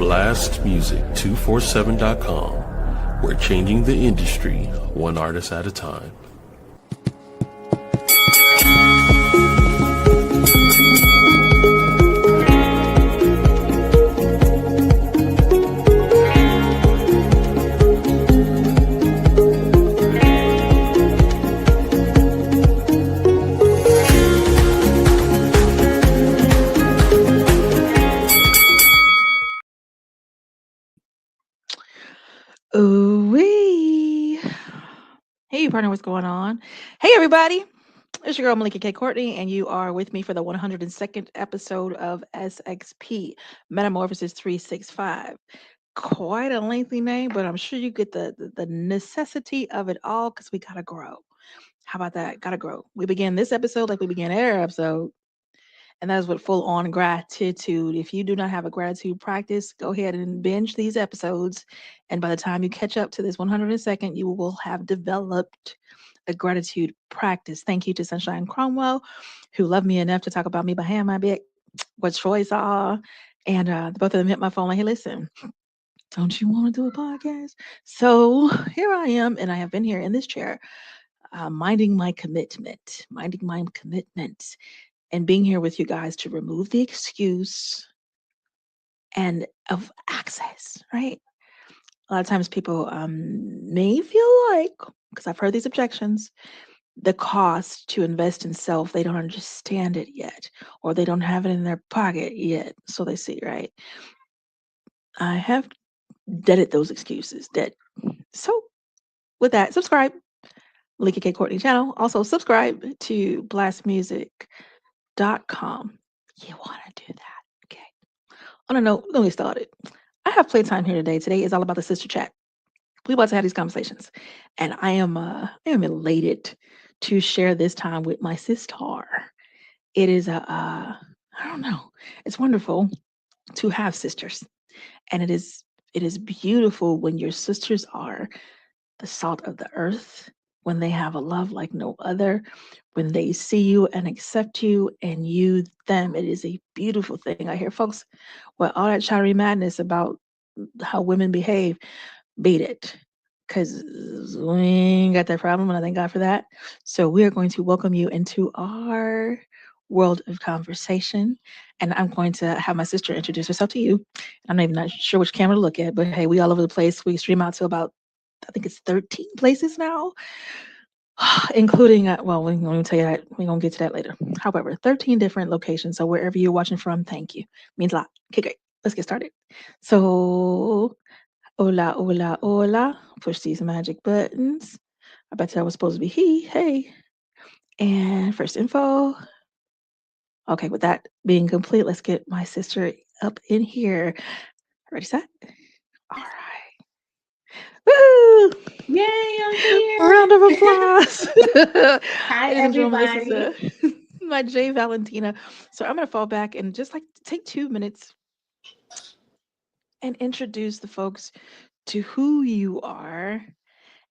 BlastMusic247.com. We're changing the industry one artist at a time. Ooh-wee. Hey, partner, what's going on? Hey, everybody. It's your girl, Melikia K, Courtney, and you are with me for the 102nd episode of SXP, Metamorphosis 365. Quite a lengthy name, but I'm sure you get the necessity of it all because we got to grow. How about that? Got to grow. We began this episode like we began every episode, and that is with full on gratitude. If you do not have a gratitude practice, go ahead and binge these episodes. And by the time you catch up to this 102nd, you will have developed a gratitude practice. Thank you to Sunshine Cromwell, who loved me enough to talk about me behind my back, what Troy saw. And both of them hit my phone like, hey, listen, don't you want to do a podcast? So here I am, and I have been here in this chair, minding my commitment, and being here with you guys to remove the excuse and of access, right? A lot of times people may feel like, because I've heard these objections, the cost to invest in self, they don't understand it yet, or they don't have it in their pocket yet. So they see, right? I have deaded those excuses. Dead. So with that, subscribe. Melikia K Courtney channel. Also subscribe to blastmusic.com. You want to do that. Okay. On a note, let me start it. I have playtime here today. Today is all about the sister chat. We're about to have these conversations. And I am elated to share this time with my sister. It is I don't know. It's wonderful to have sisters. And it is beautiful when your sisters are the salt of the earth, when they have a love like no other, when they see you and accept you and you them. It is a beautiful thing. I hear folks with all that chattery madness about how women behave, beat it. Because we ain't got that problem, and I thank God for that. So we are going to welcome you into our world of conversation. And I'm going to have my sister introduce herself to you. I'm not even not sure which camera to look at, but hey, we all over the place. We stream out to about, I think it's 13 places now, including, well, we're going to tell you that. We're going to get to that later. However, 13 different locations. So wherever you're watching from, thank you. Means a lot. Okay, great. Let's get started. So, hola, hola, hola. Push these magic buttons. I bet that was supposed to be he. Hey. And first info. Okay, with that being complete, let's get my sister up in here. Ready, set? All right. Woo! Yay, I'm here. Round of applause. Hi, everybody. This is my J Valentina. So I'm going to fall back and just like take 2 minutes and introduce the folks to who you are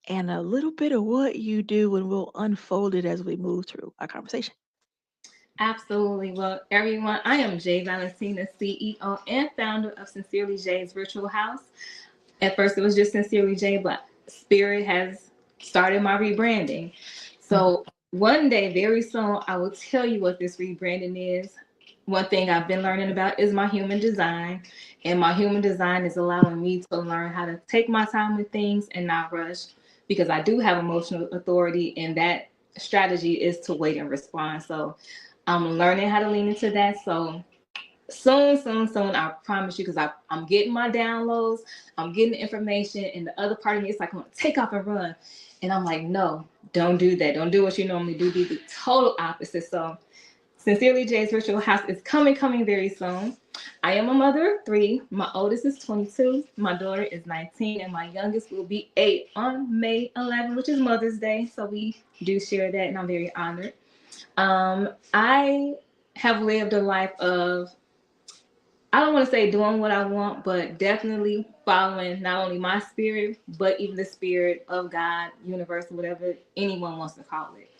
and a little bit of what you do, and we'll unfold it as we move through our conversation. Absolutely. Well, everyone, I am J Valentina, CEO and founder of Sincerely J's Virtual House. At first, it was just Sincerely J, but Spirit has started my rebranding. So one day, very soon, I will tell you what this rebranding is. One thing I've been learning about is my human design. And my human design is allowing me to learn how to take my time with things and not rush, because I do have emotional authority, and that strategy is to wait and respond. So I'm learning how to lean into that. So soon, I promise you, because I'm getting my downloads, I'm getting the information, and the other part of me is like, I'm going to take off and run. And I'm like, no, don't do that. Don't do what you normally do. Do the total opposite. So Sincerely J's Virtual House is coming very soon. I am a mother of 3. My oldest is 22. My daughter is 19. And my youngest will be 8 on May 11, which is Mother's Day. So we do share that, and I'm very honored. I have lived a life of, I don't want to say doing what I want, but definitely following not only my spirit, but even the spirit of God, universe, whatever anyone wants to call it.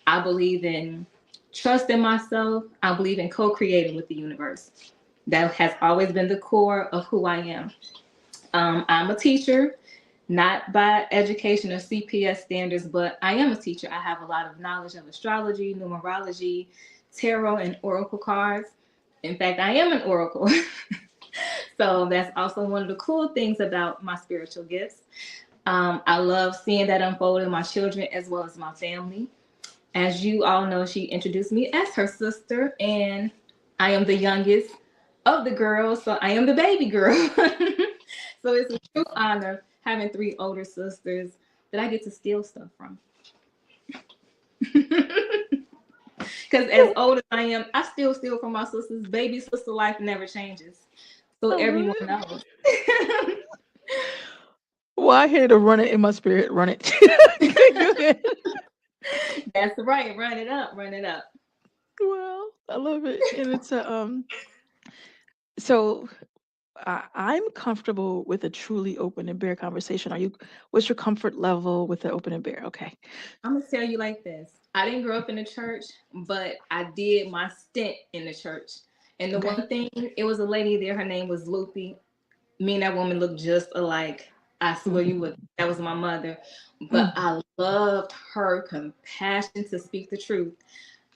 I believe in trusting myself. I believe in co-creating with the universe. That has always been the core of who I am. I'm a teacher, not by education or CPS standards, but I am a teacher. I have a lot of knowledge of astrology, numerology, tarot, and oracle cards. In fact, I am an oracle. So that's also one of the cool things about my spiritual gifts. I love seeing that unfold in my children as well as my family. As you all know, she introduced me as her sister, and I am the youngest of the girls, so I am the baby girl. So it's a true honor having three older sisters that I get to steal stuff from. Because as old as I am, I still steal from my sisters. Baby sister life never changes. So everyone knows. Well, I hear to run it in my spirit. Run it. Go ahead. That's right. Run it up. Run it up. Well, I love it, and it's a So I'm comfortable with a truly open and bare conversation. Are you? What's your comfort level with the open and bare? Okay. I'm gonna tell you like this. I didn't grow up in the church, but I did my stint in the church. And the Okay. one thing, it was a lady there. Her name was Loopy. Me and that woman looked just alike. I swear you would. That was my mother. But I loved her compassion to speak the truth.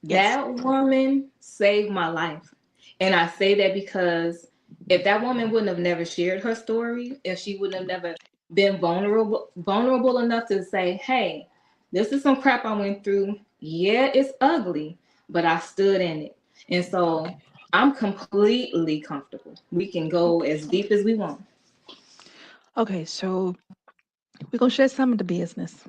Yes. That woman saved my life. And I say that because if that woman wouldn't have never shared her story, if she wouldn't have never been vulnerable enough to say, hey, this is some crap I went through. Yeah, it's ugly, but I stood in it. And so I'm completely comfortable. We can go as deep as we want. Okay. So we're gonna share some of the business.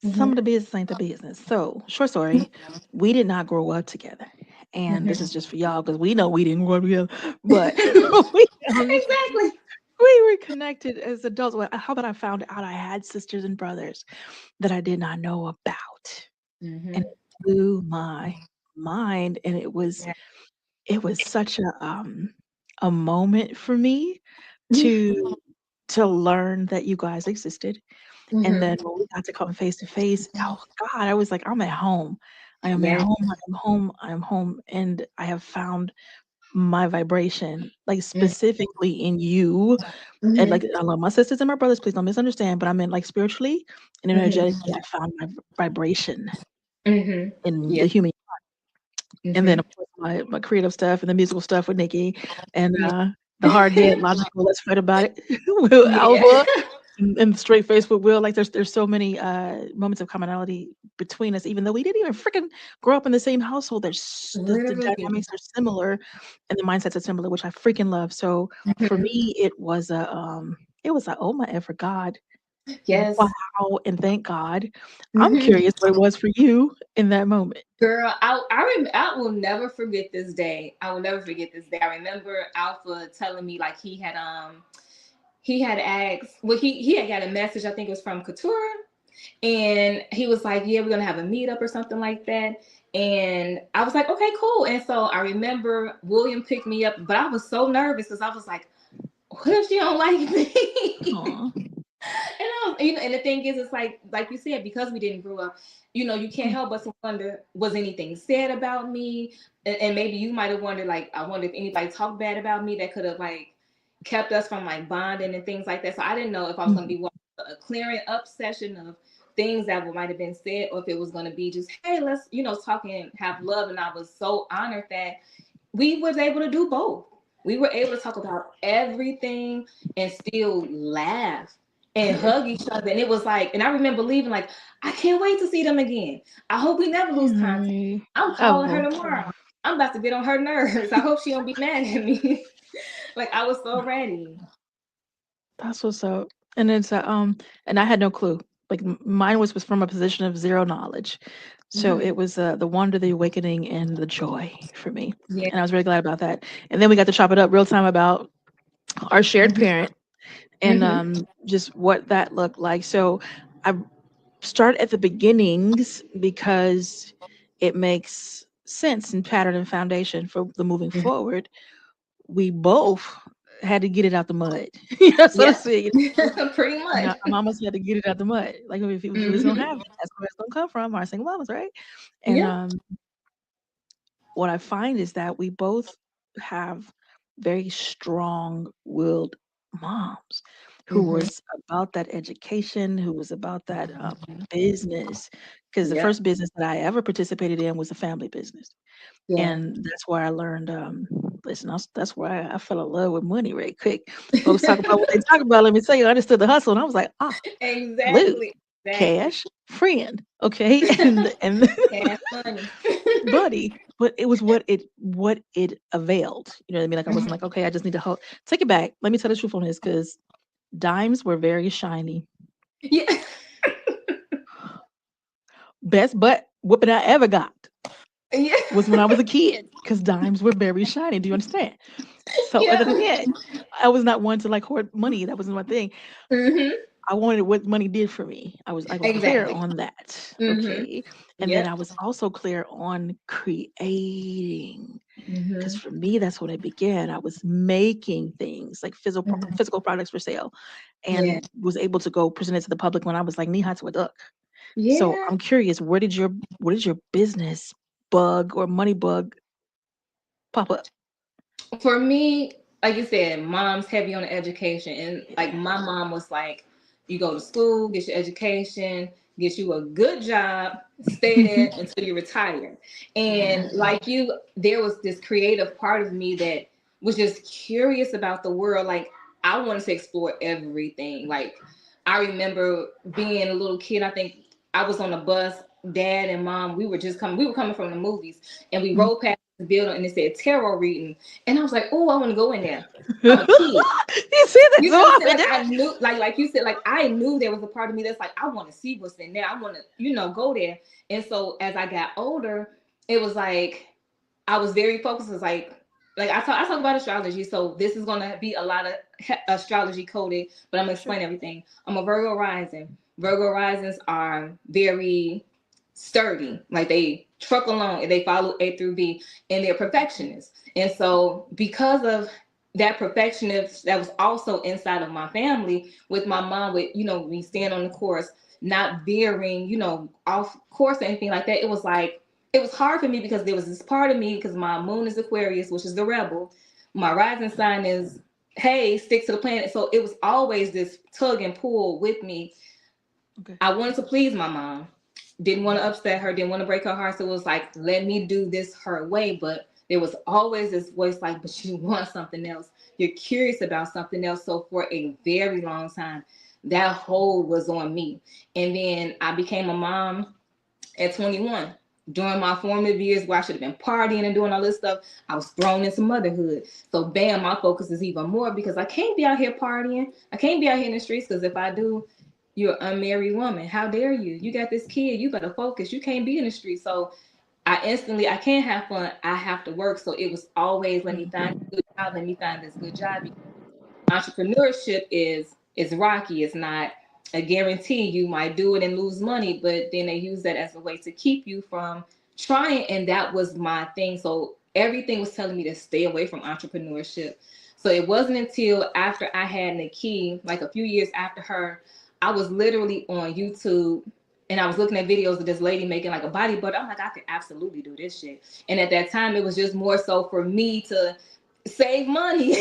Some of the business ain't the business. So, short story, we did not grow up together. And this is just for y'all because we know we didn't grow up together. But we, um, Exactly. we were connected as adults. Well, how about I found out I had sisters and brothers that I did not know about. And it blew my mind. And it was such a moment for me to learn that you guys existed. And then when we got to come face to face, oh God, I was like, I'm at home. I am at Yes. home. I am home. I am home. And I have found my vibration, like specifically in you. And like, I love my sisters and my brothers, please don't misunderstand, but I meant like spiritually and energetically, I found my vibration in Yeah. the human. And then, of course, my creative stuff and the musical stuff with Nikki and the hard head, logical, let's fight about it, Will Yeah. Alpha. And straight face with Will, like there's so many moments of commonality between us, even though we didn't even freaking grow up in the same household. The Literally. dynamics are similar, and the mindsets are similar, which I freaking love. So for me, it was a oh my ever God, Yes. wow, and thank God. I'm curious what it was for you in that moment. Girl, I will never forget this day. I will never forget this day. I remember Alpha telling me like he had asked, well, he had got a message, I think it was from Couture, and he was like, yeah, we're gonna have a meetup or something like that. And I was like, okay, cool. And so I remember William picked me up, but I was so nervous because I was like, what if she don't like me? Aw. And the thing is, it's like you said, because we didn't grow up, you can't help but to wonder, was anything said about me? And maybe you might have wondered, like, I wonder if anybody talked bad about me that could have like kept us from like bonding and things like that. So I didn't know if I was going to be a clearing up session of things that might have been said, or if it was going to be just, hey, let's talk and have love. And I was so honored that we was able to do both. We were able to talk about everything and still laugh and hug each other. And it was like, and I remember leaving like, I can't wait to see them again. I hope we never lose contact. I'm calling her Oh, tomorrow. I'm about to get on her nerves. I hope she don't be mad at me. Like, I was so ready. that's what's up. And it's and I had no clue. Like mine was from a position of zero knowledge. So it was the wonder, the awakening, and the joy for me. Yeah. And I was really glad about that. And then we got to chop it up real time about our shared parent and just what that looked like. So I start at the beginnings because it makes sense and pattern and foundation for the moving forward. We both had to get it out the mud. So to Yeah. speak. Pretty much. Our mamas had to get it out the mud. Like if we was gonna have it, that's where it's gonna come from, our single mamas, right? And Yeah. what I find is that we both have very strong-willed moms who was about that education, who was about that business. Because the Yeah. first business that I ever participated in was a family business. Yeah. And that's where I learned, listen, that's where I fell in love with money right quick. Folks talk about what they talk about. Let me tell you, I understood the hustle. And I was like, blue, Exactly. cash, friend. Okay. And Cash money. buddy. But it was what it availed. You know what I mean? Like I wasn't like, okay, I just need to take it back. Let me tell the truth on this, because dimes were very shiny. Yeah. Best butt whooping I ever got Yeah. was when I was a kid, because dimes were very shiny. Do you understand? So as a Yeah. kid, I was not one to like hoard money. That wasn't my thing. I wanted what money did for me. I was clear Exactly. on that. Mm-hmm. Okay. And then Yep. I was also clear on creating. Because Mm-hmm. for me, that's when it began. I was making things like physical products for sale, Yeah. and was able to go present it to the public when I was like knee high to a duck. So Yeah. I'm curious, where did your business bug or money bug pop up? For me, like you said, mom's heavy on the education. And like my mom was like, you go to school, get your education, get you a good job, stay there until you retire. And like you, there was this creative part of me that was just curious about the world. Like I wanted to explore everything. Like I remember being a little kid, I think I was on a bus, dad and mom, we were coming from the movies, and we Mm. rode past the building and it said tarot reading. And I was like, oh, I want to go in there. I'm a kid. You see that You so know what I'm saying? often, Like didn't I knew, like you said, like I knew there was a part of me that's like, I want to see what's in there. I want to, go there. And so as I got older, it was like I was very focused. It's like I talk about astrology. So this is gonna be a lot of astrology coded, but I'm gonna explain everything. I'm a Virgo rising. Virgo risings are very sturdy, like they truck along and they follow A through B, and they're perfectionists. And so because of that perfectionist that was also inside of my family, with my mom, with we stand on the course, not veering off course or anything like that, it was like it was hard for me because there was this part of me, because my moon is Aquarius, which is the rebel. My rising sign is, hey, stick to the planet. So it was always this tug and pull with me. Okay. I wanted to please my mom, didn't want to upset her, didn't want to break her heart. So it was like, let me do this her way. But there was always this voice like, but you want something else. You're curious about something else. So for a very long time, that hold was on me. And then I became a mom at 21. During my formative years where I should have been partying and doing all this stuff, I was thrown into motherhood. So bam, my focus is even more, because I can't be out here partying. I can't be out here in the streets, because if I do, you're an unmarried woman. How dare you? You got this kid. You better focus. You can't be in the street. So I can't have fun. I have to work. So it was always, let me find a good job. Let me find this good job. Entrepreneurship is rocky. It's not a guarantee. You might do it and lose money, but then they use that as a way to keep you from trying. And that was my thing. So everything was telling me to stay away from entrepreneurship. So it wasn't until after I had Nikki, like a few years after her, I was literally on YouTube and I was looking at videos of this lady making like a body butter. I'm like, I could absolutely do this shit. And at that time, it was just more so for me to save money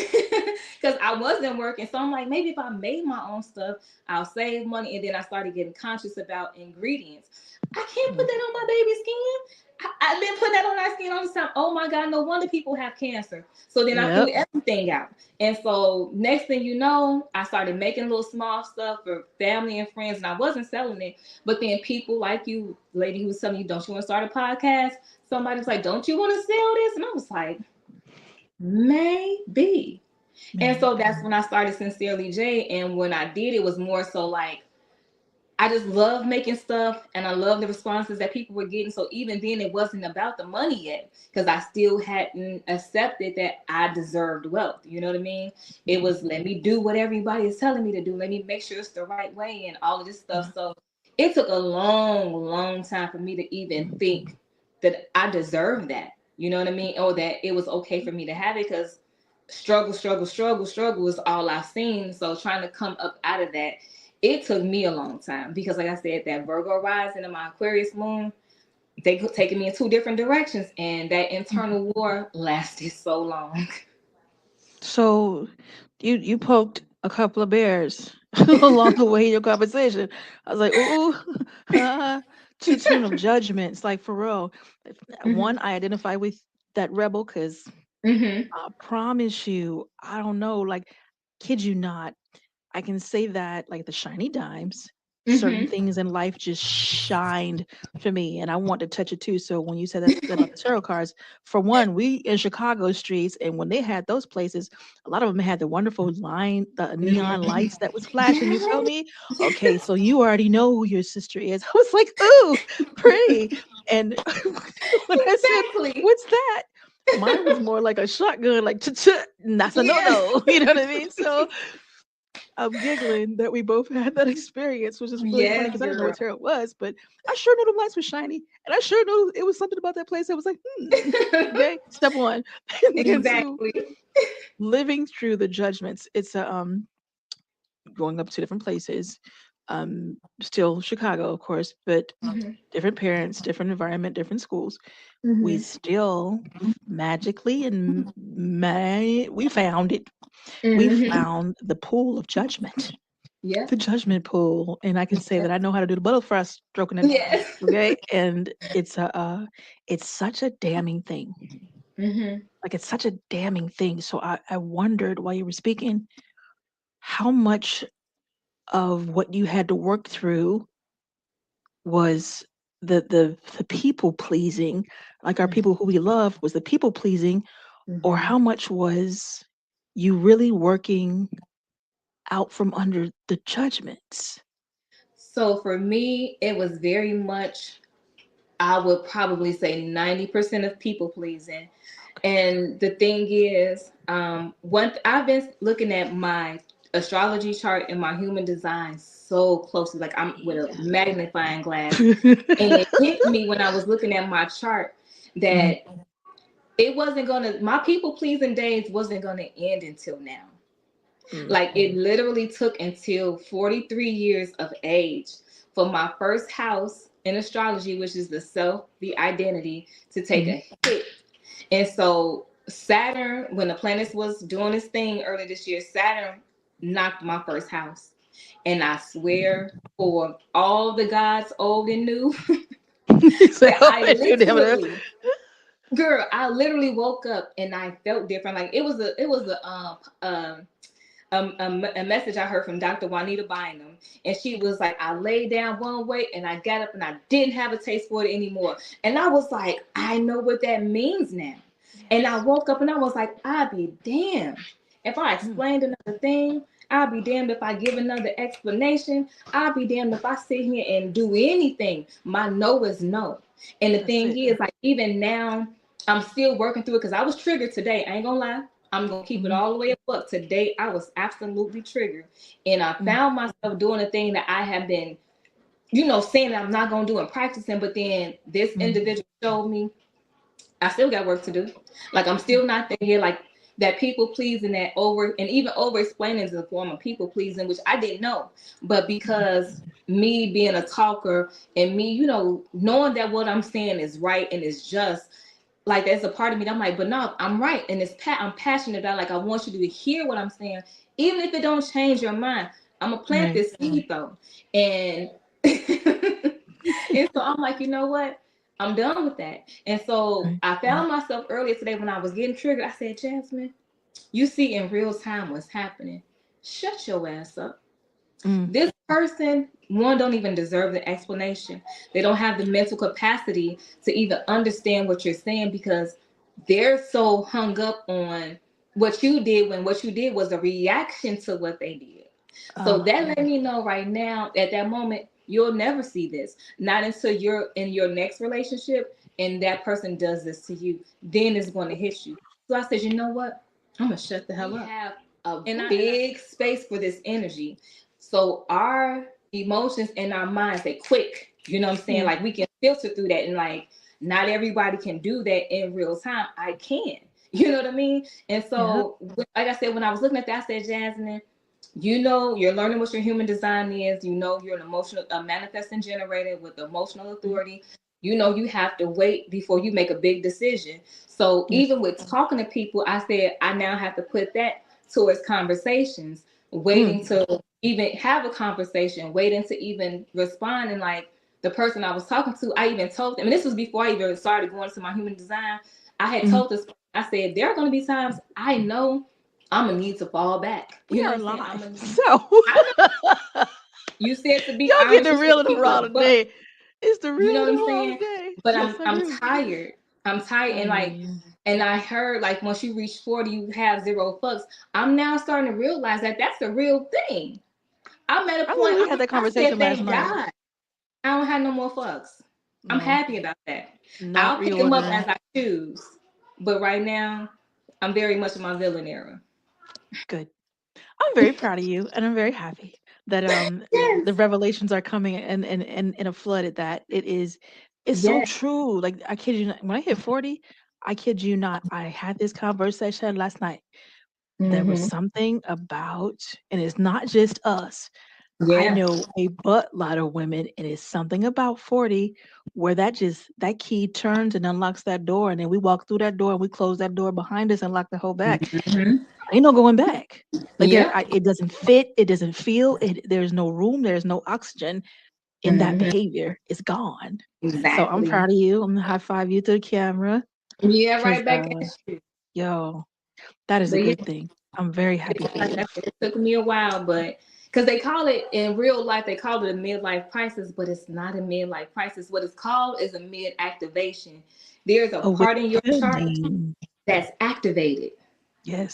because I wasn't working. So I'm like, maybe if I made my own stuff, I'll save money. And then I started getting conscious about ingredients. I can't put that on my baby's skin. I've been putting that on our skin all the time. Oh my God, no wonder people have cancer. So then I threw Yep. everything out. And so next thing you know, I started making little small stuff for family and friends, and I wasn't selling it. But then people like you, lady who was telling you, don't you want to start a podcast? Somebody was like, don't you want to sell this? And I was like, maybe. And so that's when I started Sincerely J. And when I did, it was more so like, I just love making stuff and I love the responses that people were getting. So even then, it wasn't about the money yet, because I still hadn't accepted that I deserved wealth. You know what I mean? It was, let me do what everybody is telling me to do. Let me make sure it's the right way and all of this stuff. So it took a long, long time for me to even think that I deserved that. You know what I mean? Or that it was okay for me to have it, because struggle is all I've seen. So trying to come up out of that, it took me a long time, because like I said, that Virgo rising and my Aquarius moon, they could taking me in two different directions, and that internal war lasted so long. So you poked a couple of bears along the way in your conversation. I was like, ooh, to tune of judgments, like for real. Mhm. One, I identify with that rebel because Mhm. I promise you, I don't know, like, kid you not, I can say that like the shiny dimes, certain Mhm. things in life just shined for me, and I want to touch it too. So when you said that about the tarot cards, for one, we in Chicago streets, and when they had those places, a lot of them had the wonderful line, the neon Mhm. lights that was flashing. You feel Yes. me? Okay, so you already know who your sister is. I was like, ooh, pretty. And when I said, Exactly. "What's that?" Mine was more like a shotgun, like that's a no Yes. no. You know what I mean? So I'm giggling that we both had that experience, which is really funny Yes, because I didn't know girl. what tarot was, but I sure knew the lights were shiny, and I sure knew it was something about that place that was like, okay, step one, and then two, Exactly. living through the judgments. It's a going up to different places, still Chicago, of course, but Mhm. different parents, different environment, different schools. We Mhm. still magically and we found it. We Mhm. found the pool of judgment, Yep. the judgment pool, and I can say that Yep. I know how to do the butterfly stroking it. Yes. Okay, and it's such a damning thing. Mhm. Like it's such a damning thing. So I wondered while you were speaking how much of what you had to work through was the people pleasing, like our people who we love was the people pleasing, or Mhm. how much was you really working out from under the judgments? So for me, it was very much, I would probably say 90% of people pleasing. Okay. And the thing is, I've been looking at my astrology chart and my human design so closely, like I'm with a magnifying glass. And it hit me when I was looking at my chart Mhm. that it wasn't gonna, my people pleasing days wasn't gonna end until now. Mm. Like it literally took until 43 years of age for my first house in astrology, which is the self, the identity, to take Mhm. a hit. And so Saturn, when the planets was doing its thing early this year, Saturn knocked my first house. And I swear for all the gods old and new You say, that "Oh, I you damn it." literally, girl, I literally woke up and I felt different. Like it was a message I heard from Dr. Juanita Bynum, and she was like, I laid down one way and I got up and I didn't have a taste for it anymore. And I was like, I know what that means now. And I Yes. woke up and I was like, I'll be damned if I Mm. explained another thing. I'll be damned if I give another explanation. I'll be damned if I sit here and do anything. My no is no. And the That's thing it. is, like, even now, I'm still working through it because I was triggered today. I ain't gonna lie. I'm gonna keep it Mhm. all the way up. Today, I was absolutely triggered, and I Mm. found myself doing a thing that I have been, saying that I'm not gonna do and practicing. But then this Mm. individual showed me I still got work to do. Like I'm still not there. Like that people pleasing, that over and even over explaining is a form of people pleasing, which I didn't know. But because me being a talker and me, knowing that what I'm saying is right and is just, like there's a part of me that I'm like, but no, I'm right, and I'm passionate about. Like I want you to hear what I'm saying, even if it don't change your mind. I'm gonna plant Right. this seed though, and and so I'm like, you know what? I'm done with that. And so Right. I found myself earlier today when I was getting triggered. I said, Jasmine, you see in real time what's happening. Shut your ass up. Mm. This person, one, don't even deserve the explanation. They don't have the mental capacity to even understand what you're saying because they're so hung up on what you did when what you did was a reaction to what they did. So Oh, that let me know right now, at that moment, you'll never see this. Not until you're in your next relationship and that person does this to you. Then it's going to hit you. So I said, you know what? I'm going to shut the hell up. We have a big space for this energy. So our emotions and our minds, they quick. You know what I'm saying? yeah. Like we can filter through that, and like not everybody can do that in real time. I can. You know what I mean? And Yep. so, like I said, when I was looking at that, I said, Jasmine, you're learning what your human design is. You're an emotional, a manifesting generator with emotional authority. you have to wait before you make a big decision. So Yes. even with talking to people, I said I now have to put that towards conversations, waiting to even have a conversation, waiting to even respond. And like the person I was talking to, I even told them, and this was before I even started going to my human design. I had told this, I said, there are going to be times I know I'm going to need to fall back. We You know are what I'm saying? live. So You said to be y'all get honest, the you said real to and the keep it raw a buck. today. It's the You real know and what the I'm raw saying? today. But Yes, I I'm do. tired. I'm tired. I And hear like, you. and I heard like once you reach 40, you have 0 fucks. I'm now starting to realize that that's a real thing. I'm at a I point, literally had that I said, conversation last thank night. God I don't have no more fucks. I'm No, happy about that. not I'll pick them up reordering. as I choose. But right now, I'm very much in my villain era. Good. I'm very proud of you, and I'm very happy that Yes. the revelations are coming and in a flood at that. It's so Yes. true. Like I kid you not, when I hit 40, I kid you not, I had this conversation last night. There was Mm-hmm. something about, and it's not just us. I Yeah. know a buttload of women, and it's something about 40 where that key turns and unlocks that door, and then we walk through that door and we close that door behind us and lock the whole back. Mm-hmm. Ain't no going back. Like Yep. it doesn't fit, it doesn't feel, there's no room, there's no oxygen in that Mm-hmm. behavior. It's gone. So I'm Exactly. proud of you. I'm gonna high five you to the camera Yeah, because right back at you. yo, that is a But yeah, good thing. I'm very happy for like you. I said, it took me a while, but because they call it in real life, they call it a midlife crisis, but it's not a midlife crisis. What it's called is a mid activation. There's a part in your chart Awakening. that's activated,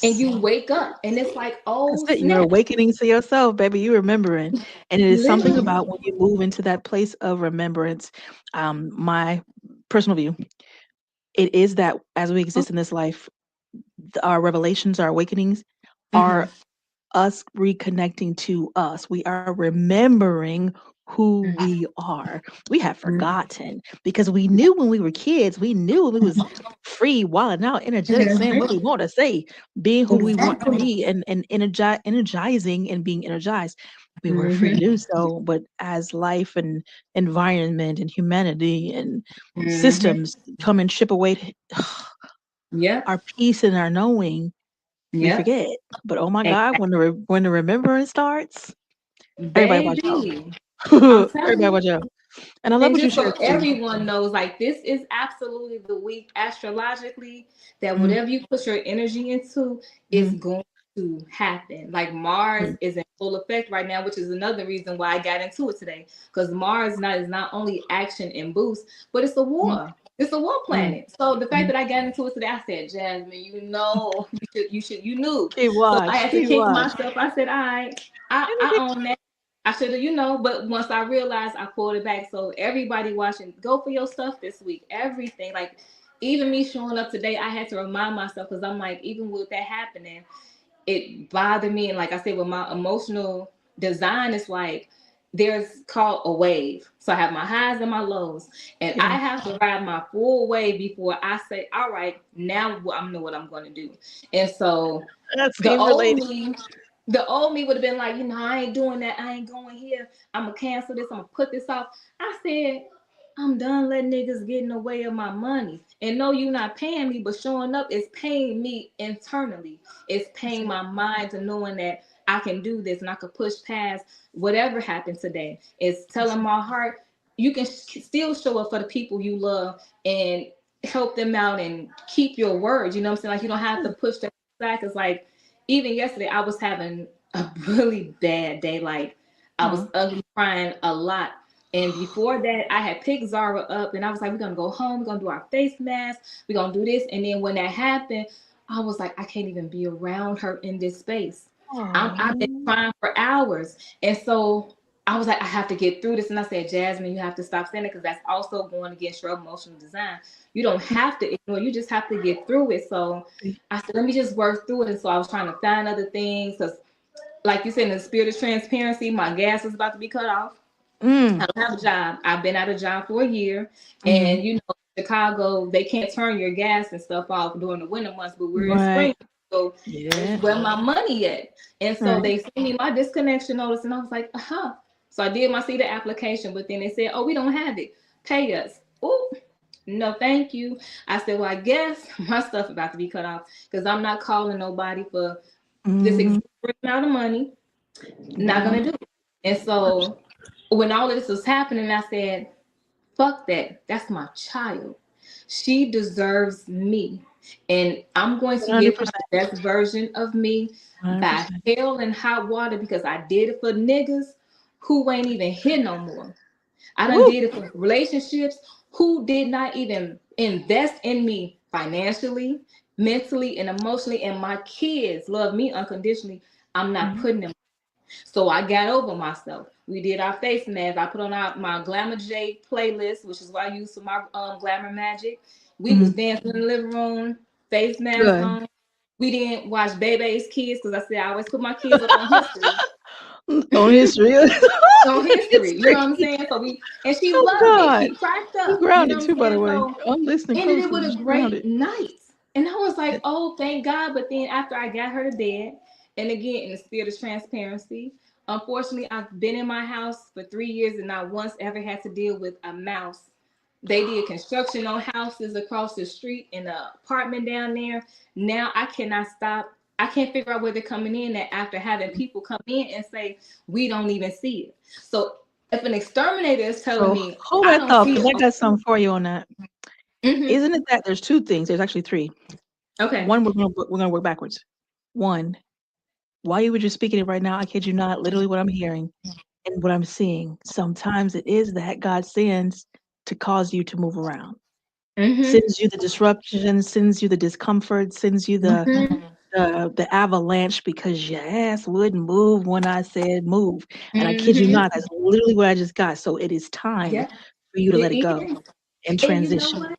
and Yes. you wake up, and it's like, That's oh it. You're snap! awakening to yourself, baby. You remembering. And it is something Literally. about when you move into that place of remembrance. My personal view, it is that as we exist in this life, our revelations, our awakenings Mm-hmm. are us reconnecting to us. We are remembering who we are. We have forgotten because we knew when we were kids, we knew when we was free, wilding out, energetic, saying what we Mm-hmm. want to say, being who we want to Exactly. be, and energizing and being energized. We were free to Mm-hmm. do so, but as life and environment and humanity and Mm-hmm. systems come and chip away Yep. our peace and our knowing, we Yep. forget. But oh my God, Exactly. when the remembrance starts, everybody watch out. Baby. I'm telling Everybody you. watch out. And I love And what you just so shared too. everyone knows, like this is absolutely the week astrologically that Mm, whatever you put your energy into is mm, going to happen. Like Mars mm, is in full effect right now, which is another reason why I got into it today. Because Mars is not only action and boost, but it's a mm, war. It's a war mm, planet. So the fact mm. that I got into it today, I said, Jasmine, you know, you knew. Keep So I watch, had to keep kick watch. myself. I said, all right, I own that. I should have, but once I realized, I pulled it back. So everybody watching, go for your stuff this week. Everything, like even me showing up today, I had to remind myself because I'm like, even with that happening, it bothered me. And like I said, with my emotional design, it's like there's called a wave. So I have my highs and my lows, and I Yeah, have to ride my full wave before I say, all right, now I know what I'm going to do. And so that the seems old related. me, the old me would have been like, I ain't doing that. I ain't going here. I'm gonna cancel this. I'm gonna put this off. I said, I'm done letting niggas get in the way of my money. And no, you're not paying me, but showing up is paying me internally. It's That's paying it. my mind to knowing that I can do this and I can push past whatever happened today. It's That's telling it. my heart you can still show up for the people you love and help them out and keep your word. You know what I'm saying? Like you don't have to push them back. It's like even yesterday I was having a really bad day. Like I was Aw. ugly crying a lot. And before that, I had picked Zara up and I was like, we're gonna go home, we're gonna do our face mask, we're gonna do this. And then when that happened, I was like, I can't even be around her in this space. I've been Aw. crying for hours. And so I was like, I have to get through this. And I said, Jasmine, you have to stop saying it because that's also going against your emotional design. You don't have to ignore, you just have to get through it. So I said, let me just work through it. And so I was trying to find other things because, like you said, in the spirit of transparency, my gas is about to be cut off. Mm, I don't have a job. I've been out of job for a year. mm, And, Chicago, they can't turn your gas and stuff off during the winter months, but we're in right. spring. So it's Yeah. where my money at. And so Right. they sent me my disconnection notice, and I was like, uh-huh. So I did my CETA application, but then they said, oh, we don't have it. Pay us. oh, no, thank you. I said, well, I guess my stuff about to be cut off because I'm not calling nobody for this Mhm. exorbitant amount of money. Not Yeah. gonna do it. And so when all of this was happening, I said, fuck that. That's my child. She deserves me. And I'm going to give her 100%. the best version of me by 100%. hell and hot water because I did it for niggas who ain't even here no more. I done Woo. did it for relationships who did not even invest in me financially, mentally, and emotionally. And my kids love me unconditionally. I'm not Mhm. putting them. So I got over myself. We did our face mask. I put on my Glamour J playlist, which is what I use for my Glamour Magic. We was Mhm. dancing in the living room, face mask Good. on. We didn't watch Bebe's kids because I said I always put my kids up on history. On history. On history, you know what I'm History. saying? So and she Oh loved it. God. She cracked You up, you know grounded what too, I'm by the saying? way. So I'm listening ended it closely. with a You great grounded. night. And I was like, oh, thank God. But then after I got her to bed, and again, in the spirit of transparency, unfortunately, I've been in my house for 3 years and not once ever had to deal with a mouse. They did construction on houses across the street in an apartment down there. Now I cannot stop. I can't figure out where they're coming in at after having people come in and say, we don't even see it. So if an exterminator is telling So me, hold I that don't thought, see because I it. got something for you on that. Mhm. Isn't it that there's two things? There's actually three. Okay. One, we're gonna work backwards. One, while you were just speaking it right now, I kid you not, literally what I'm hearing and what I'm seeing. Sometimes it is that God sends to cause you to move around. Mm-hmm. Sends you the disruption, sends you the discomfort, sends you Mm-hmm. the avalanche because your ass wouldn't move when I said move. And I kid you Mm-hmm. not, that's literally what I just got. So it is time Yeah. for you to let it It go is. and And you know transition what?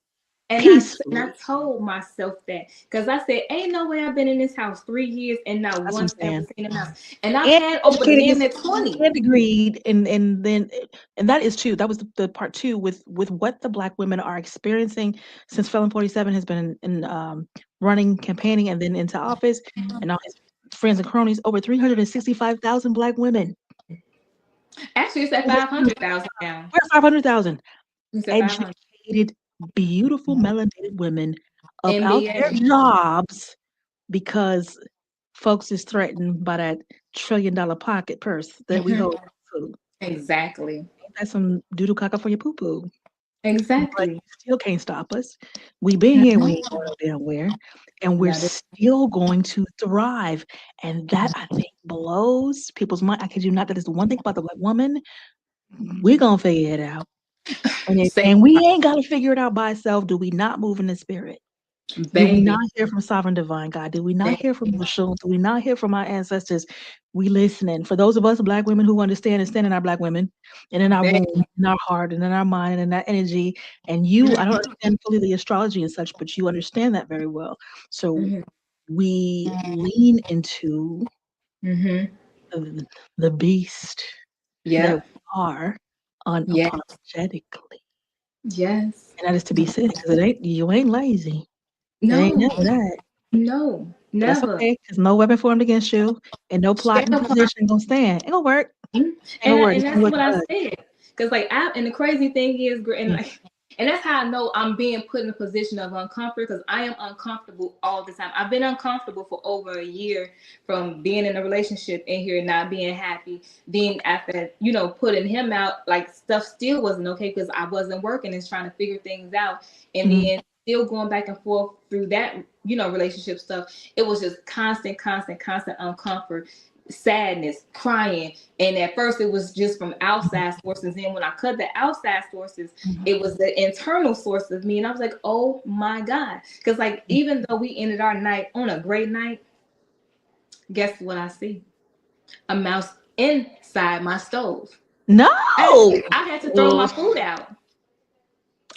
And I peacefully. told myself that because I said, ain't no way I've been in this house 3 years and not That's what I'm once ever saying. seen a mouse. And I've And had over educated damn gets near 20. and agreed, and then and that is too. That was the part two with what the Black women are experiencing since Felon 47 has been in running, campaigning, and then into office, and all his friends and cronies. Over 365,000 Black women. Actually, it's at Over 500,000 now. we're 500,000 It's at 500. educated, beautiful, melanated women up out NBA. their jobs because folks is threatened by that $1 trillion pocket purse that we Mhm. hold on to. Exactly. That's some doodle caca for your poo poo. But Exactly. you still can't stop us. We been here, we ain't going no damn where, and we're Not it. still going to thrive. And that I think blows people's mind. I kid you not, that is the one thing about the Black woman. We're gonna figure it out. Say, And we ain't gotta figure it out by ourselves. Do we not move in the spirit? Do we not baby. hear from sovereign divine God? Do we not Baby. hear from Oshun? Do we not hear from our ancestors? We listening. For those of us Black women who understand and stand in our Black women and in our Baby. womb, in our heart, and in our mind, and in that energy. And you, I don't understand fully the astrology and such, but you understand that very well. So Mhm. we lean into Mhm. the beast that we Yep. are Yes. unapologetically. Yes. And that is to be said, because you ain't lazy. It ain't No. never that. No. But that's Never. okay, because no weapon formed against you and no plot in Shall position gonna stand. Ain't gonna work. and Ain't gonna work. and It's gonna that's work what I for us. said. Cause like and the crazy thing is, and Mm. like, and that's how I know I'm being put in a position of uncomfort because I am uncomfortable all the time. I've been uncomfortable for over a year from being in a relationship in here not being happy. Then after putting him out, like stuff still wasn't okay because I wasn't working and trying to figure things out, and Mhm. then still going back and forth through that relationship stuff. It was just constant uncomfort, sadness, crying. And at first it was just from outside sources. And when I cut the outside sources, Mhm. it was the internal source of me. And I was like, oh my God. Because like even though we ended our night on a great night, guess what I see? A mouse inside my stove. No. I had to throw my Oh, food out.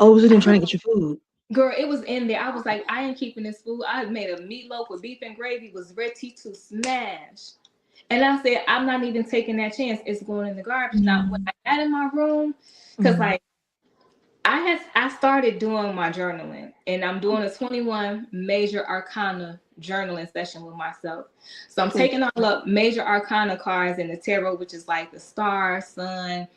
was it I in trying took to get your food? Girl, it was in there. I was like, I ain't keeping this food. I made a meatloaf with beef and gravy, was ready to smash. And I said, I'm not even taking that chance. It's going in the garbage. Now, when Mm. I got in my room, because Mhm. like I started doing my journaling, and I'm doing a 21 major arcana journaling session with myself. So I'm Cool. taking all up major arcana cards in the tarot, which is like the star, sun,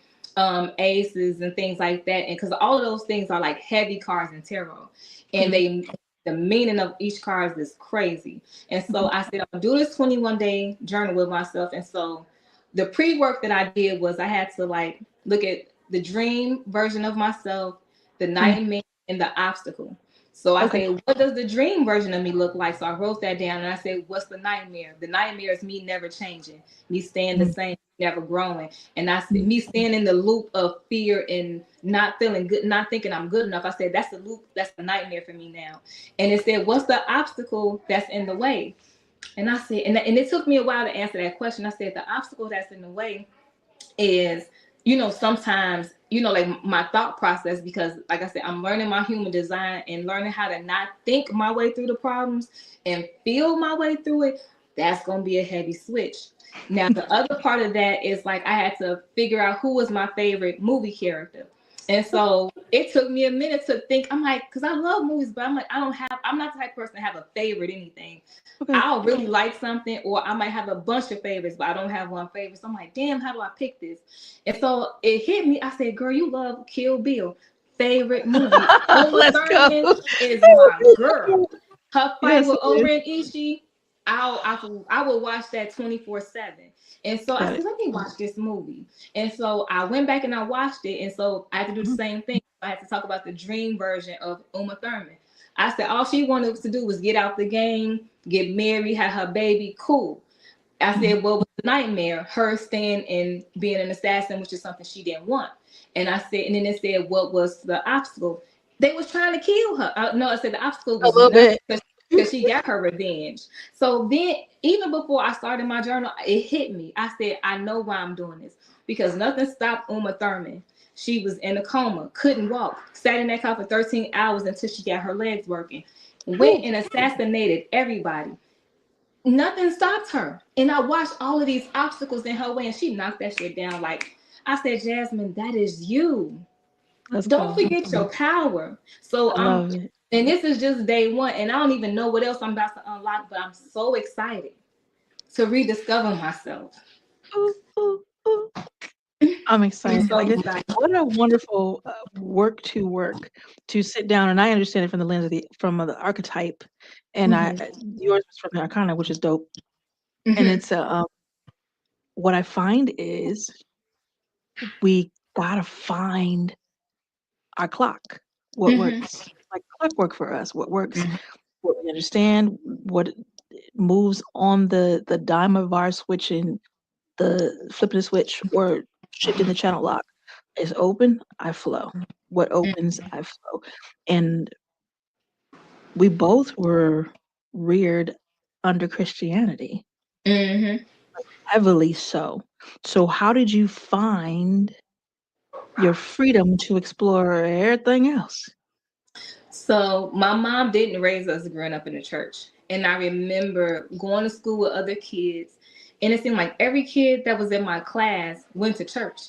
aces and things like that. And because all of those things are like heavy cards in tarot, and the meaning of each card is crazy. And so I said, I'm gonna do this 21-day journal with myself. And so the pre-work that I did was I had to like look at the dream version of myself, the nightmare, and the obstacle. So I said, what does the dream version of me look like? So I wrote that down, and I said, what's the nightmare? The nightmare is me never changing, me staying the same, never growing. And I said, me staying in the loop of fear and not feeling good, not thinking I'm good enough. I said, that's the loop, that's the nightmare for me now. And it said, what's the obstacle that's in the way? And I said, and it took me a while to answer that question. I said, the obstacle that's in the way is, sometimes, like my thought process, because like I said, I'm learning my human design and learning how to not think my way through the problems and feel my way through it. That's going to be a heavy switch. Now, the other part of that is like, I had to figure out who was my favorite movie character. And so it took me a minute to think. I'm like, because I love movies, but I'm like, I'm not the type of person to have a favorite anything. I'll really like something, or I might have a bunch of favorites, but I don't have one favorite. So I'm like, damn, how do I pick this? And so it hit me. I said, girl, you love Kill Bill. Favorite movie. Let's go. Is my girl. Her fight with Oren Ishii, I will watch that 24/7. And so I said, let me watch this movie. And so I went back and I watched it. And so I had to do the same thing. I had to talk about the dream version of Uma Thurman. I said, all she wanted to do was get out the game, get married, have her baby, cool. I said, what was the nightmare? Her staying and being an assassin, which is something she didn't want. And I said, and then it said, what was the obstacle? They was trying to kill her. No, I said the obstacle was a little bit, because she got her revenge. So then, even before I started my journal, it hit me. I said, I know why I'm doing this, because nothing stopped Uma Thurman. She was in a coma, couldn't walk, sat in that car for 13 hours until she got her legs working, went and assassinated everybody. Nothing stopped her. And I watched all of these obstacles in her way, and she knocked that shit down. Like I said, Jasmine, that is you. Don't forget your power. So and this is just day one, and I don't even know what else I'm about to unlock, but I'm so excited to rediscover myself. I'm excited. What a wonderful work to sit down, and I understand it from the lens of the archetype, and yours was from the arcana, which is dope. And it's what I find is we gotta find our clock. What works like clockwork for us? What works? What we understand? What moves on the dime of our switching, the flipping the switch, or shifting the channel lock is open, I flow. What opens, I flow. And we both were reared under Christianity, heavily so. So how did you find your freedom to explore everything else? So my mom didn't raise us growing up in the church. And I remember going to school with other kids, and it seemed like every kid that was in my class went to church.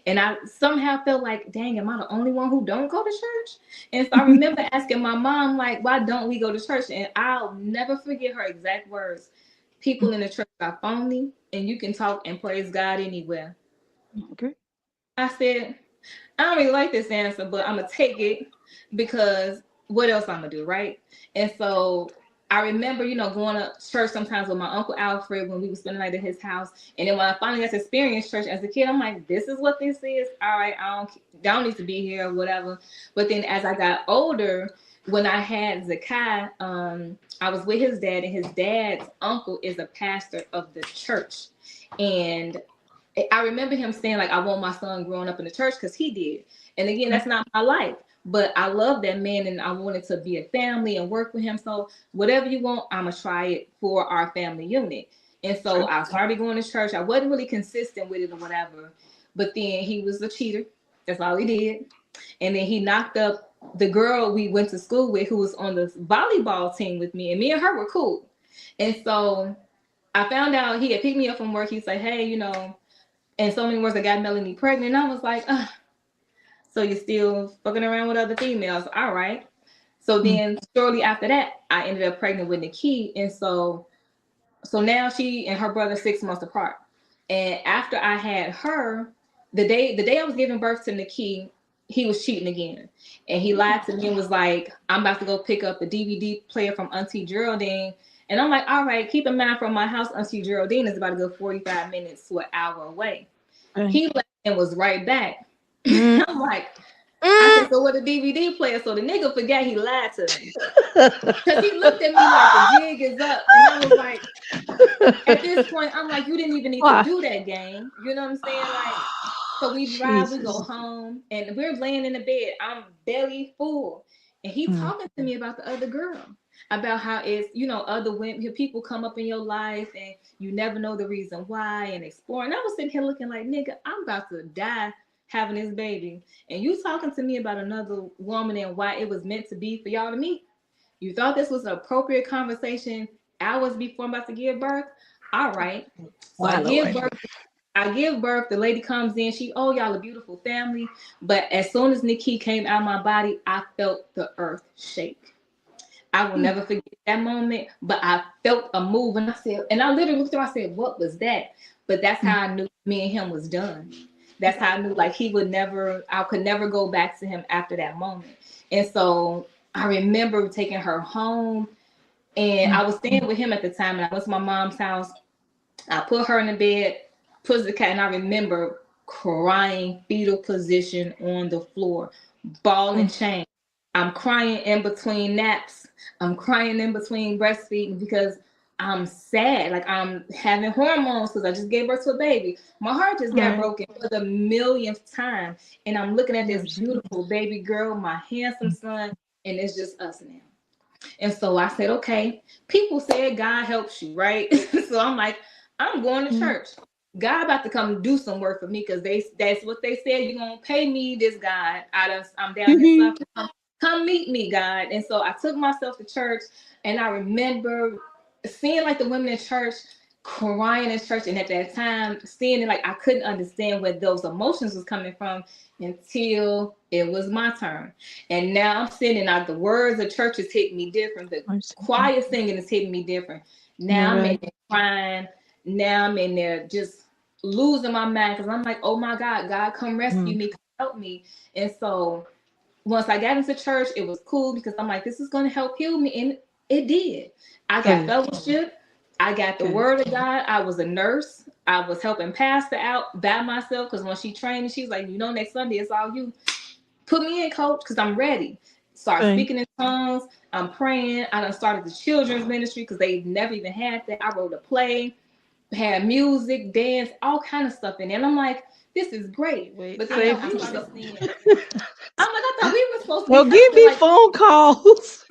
And I somehow felt like, dang, am I the only one who don't go to church? And so I remember asking my mom, like, why don't we go to church? And I'll never forget her exact words. People in the church are phony, and you can talk and praise God anywhere. Okay. I said, I don't really like this answer, but I'm going to take it, because what else I'm going to do, right? And so I remember, going to church sometimes with my Uncle Alfred when we would spend the night at his house. And then when I finally got to experience church as a kid, I'm like, this is what this is. All right, I don't need to be here or whatever. But then as I got older, when I had Zakai, I was with his dad, and his dad's uncle is a pastor of the church. And I remember him saying, like, I want my son growing up in the church, because he did. And again, that's not my life. But I love that man, and I wanted to be a family and work with him. So whatever you want, I'm going to try it for our family unit. And so I started going to church. I wasn't really consistent with it or whatever. But then he was a cheater. That's all he did. And then he knocked up the girl we went to school with, who was on the volleyball team with me. And me and her were cool. And so I found out he had picked me up from work. He's like, hey, in so many words, I got Melanie pregnant. And I was like, so you're still fucking around with other females. All right. So then shortly after that, I ended up pregnant with Nikki. And so now she and her brother 6 months apart. And after I had her, the day I was giving birth to Nikki, he was cheating again. And he lied to me and was like, I'm about to go pick up a DVD player from Auntie Geraldine. And I'm like, all right, keep in mind from my house, Auntie Geraldine is about to go 45 minutes to an hour away. Right. He left and was right back. I'm like, I said, so what a DVD player? So the nigga forgot he lied to me. Because he looked at me like the jig is up. And I was like, at this point, I'm like, you didn't even need to do that game. You know what I'm saying? Like, so we drive, we go home, and we're laying in the bed. I'm belly full. And he talking to me about the other girl, about how it's, you know, other women, people come up in your life and you never know the reason why, and exploring. I was sitting here looking like, nigga, I'm about to die having this baby. And you talking to me about another woman and why it was meant to be for y'all to meet. You thought this was an appropriate conversation hours before I'm about to give birth? All right. So I give birth, the lady comes in, y'all a beautiful family. But as soon as Nikki came out of my body, I felt the earth shake. I will never forget that moment, but I felt a move, and I literally looked at him, I said, what was that? But that's how I knew me and him was done. That's how I knew, like, I could never go back to him after that moment. And so I remember taking her home, and I was staying with him at the time, and I went to my mom's house. I put her in the bed, put the cat, and I remember crying fetal position on the floor, ball and chain. I'm crying in between naps. I'm crying in between breastfeeding because I'm sad. Like, I'm having hormones because I just gave birth to a baby. My heart just got broken for the millionth time. And I'm looking at this beautiful baby girl, my handsome son, and it's just us now. And so I said, okay, people said God helps you, right? So I'm like, I'm going to church. God about to come do some work for me because that's what they said. You're going to pay me this, God. I'm down here suffering. Come meet me, God. And so I took myself to church, and I remember seeing like the women in church crying in church. And at that time, seeing it, like I couldn't understand where those emotions was coming from until it was my turn. And now I'm sitting out, the words of church is hitting me different. The choir singing is hitting me different. Now I'm in there crying. Now I'm in there just losing my mind because I'm like, oh my God, God, come rescue me, come help me. And so once I got into church, it was cool because I'm like, this is going to help heal me. And it did. I got fellowship. I got the word of God. I was a nurse. I was helping pastor out by myself because when she trained, she's like, you know, next Sunday, it's all you. Put me in, coach, because I'm ready. Start speaking in tongues. I'm praying. I done started the children's ministry because they never even had that. I wrote a play, had music, dance, all kind of stuff in there. And I'm like, this is great. But then I started seeing it. I'm like, I thought we were supposed to be. Well, give me phone calls.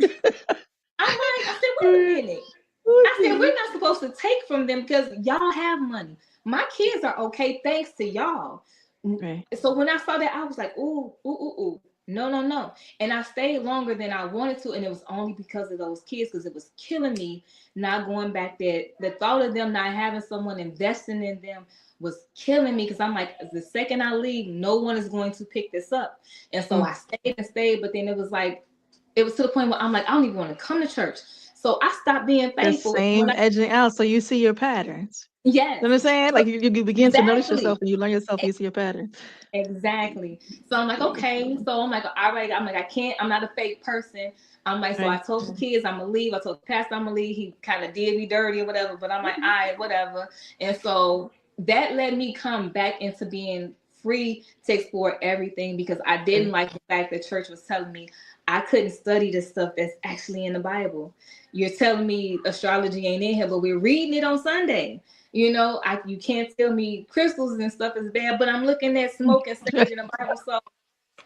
I'm like, I said, wait a minute. I said, we're not supposed to take from them because y'all have money. My kids are okay thanks to y'all. Right. So when I saw that, I was like, ooh. No. And I stayed longer than I wanted to. And it was only because of those kids, because it was killing me not going back there. The thought of them not having someone investing in them was killing me because I'm like, the second I leave, no one is going to pick this up. And so I stayed. But then it was to the point where I'm like, I don't even want to come to church. So I stopped being faithful. The same edging out. So you see your patterns. Yes. You know what I'm saying? Like you begin to notice yourself and you learn yourself, you see your patterns. Exactly. So I'm like, okay. So I'm like, all right. I'm like, I can't, I'm not a fake person. I'm like, so I told the kids I'm gonna leave. I told the pastor I'm gonna leave. He kind of did me dirty or whatever, but I'm like, all right, whatever. And so that let me come back into being free to explore everything because I didn't like the fact that church was telling me I couldn't study the stuff that's actually in the Bible. You're telling me astrology ain't in here, but we're reading it on Sunday. You know, you can't tell me crystals and stuff is bad, but I'm looking at smoke and sage in the Bible. So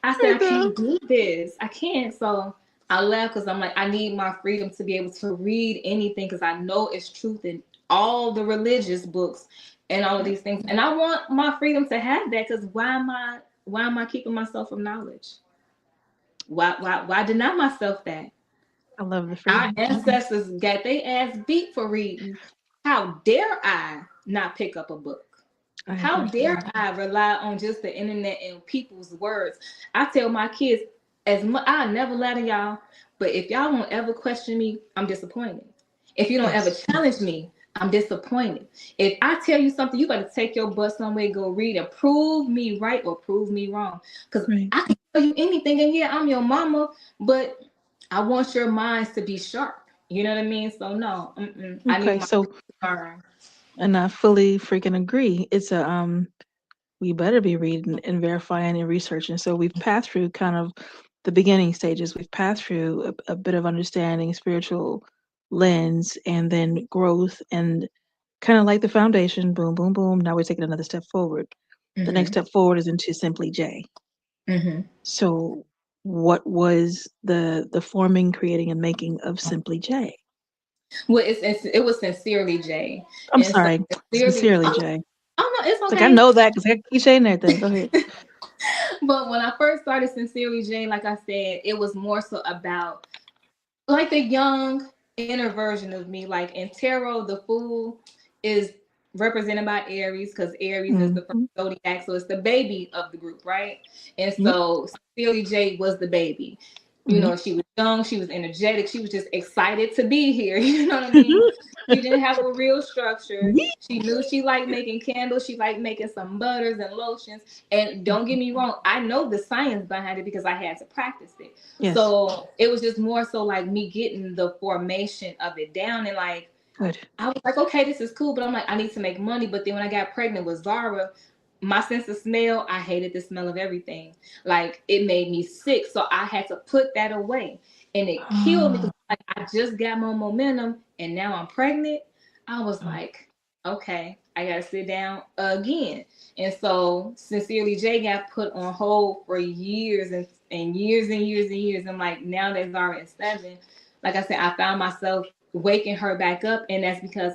I said, I can't do this. I can't. So I left because I'm like, I need my freedom to be able to read anything because I know it's truth in all the religious books and all of these things. And I want my freedom to have that because why am I keeping myself from knowledge? Why deny myself that? I love the freedom. Our ancestors got their ass beat for reading. How dare I not pick up a book? How dare I rely on just the internet and people's words? I tell my kids, I'll never lie to y'all, but if y'all won't ever question me, I'm disappointed. If you don't ever challenge me, I'm disappointed. If I tell you something, you got to take your butt somewhere, go read and prove me right or prove me wrong. Because Right. I can tell you anything, and yeah, I'm your mama, but I want your minds to be sharp. You know what I mean? So no, I need Okay. my So, learn. and I fully freaking agree. It's a we better be reading and verifying and researching. So we've passed through kind of the beginning stages. We've passed through a bit of understanding, spiritual lens, and then growth, and kind of like the foundation. Boom, boom, boom. Now we're taking another step forward. The next Mm-hmm. step forward is into Simply J. Mm-hmm. So, what was the forming, creating, and making of Simply J? Well, it was Sincerely J, I'm and so sorry, sincerely, sincerely J. oh no, it's It's like I okay. know that because I keep saying that thing. Go ahead. But when I first started Sincerely J, like I said, it was more so about like the young inner version of me. Like in tarot, the fool is represented by Aries because Aries is the first Hmm. zodiac, so it's the baby of the group, right? And Yep. so Sincerely J was the baby. You Hmm. know, she was young, she was energetic, she was just excited to be here. You know what I mean? She didn't have a real structure. She knew she liked making candles, she liked making some butters and lotions. And don't get me wrong, I know the science behind it because I had to practice it. Yes. So it was just more so like me getting the formation of it down, and like Good. I was like, okay, this is cool, but I'm like, I need to make money. But then when I got pregnant with Zara, my sense of smell, I hated the smell of everything. Like it made me sick. So I had to put that away. And it killed me because like, I just got more momentum and now I'm pregnant. I was like, okay, I gotta sit down again. And so Sincerely J got put on hold for years and years and years and years. And like now that Zara is 7, like I said, I found myself waking her back up, and that's because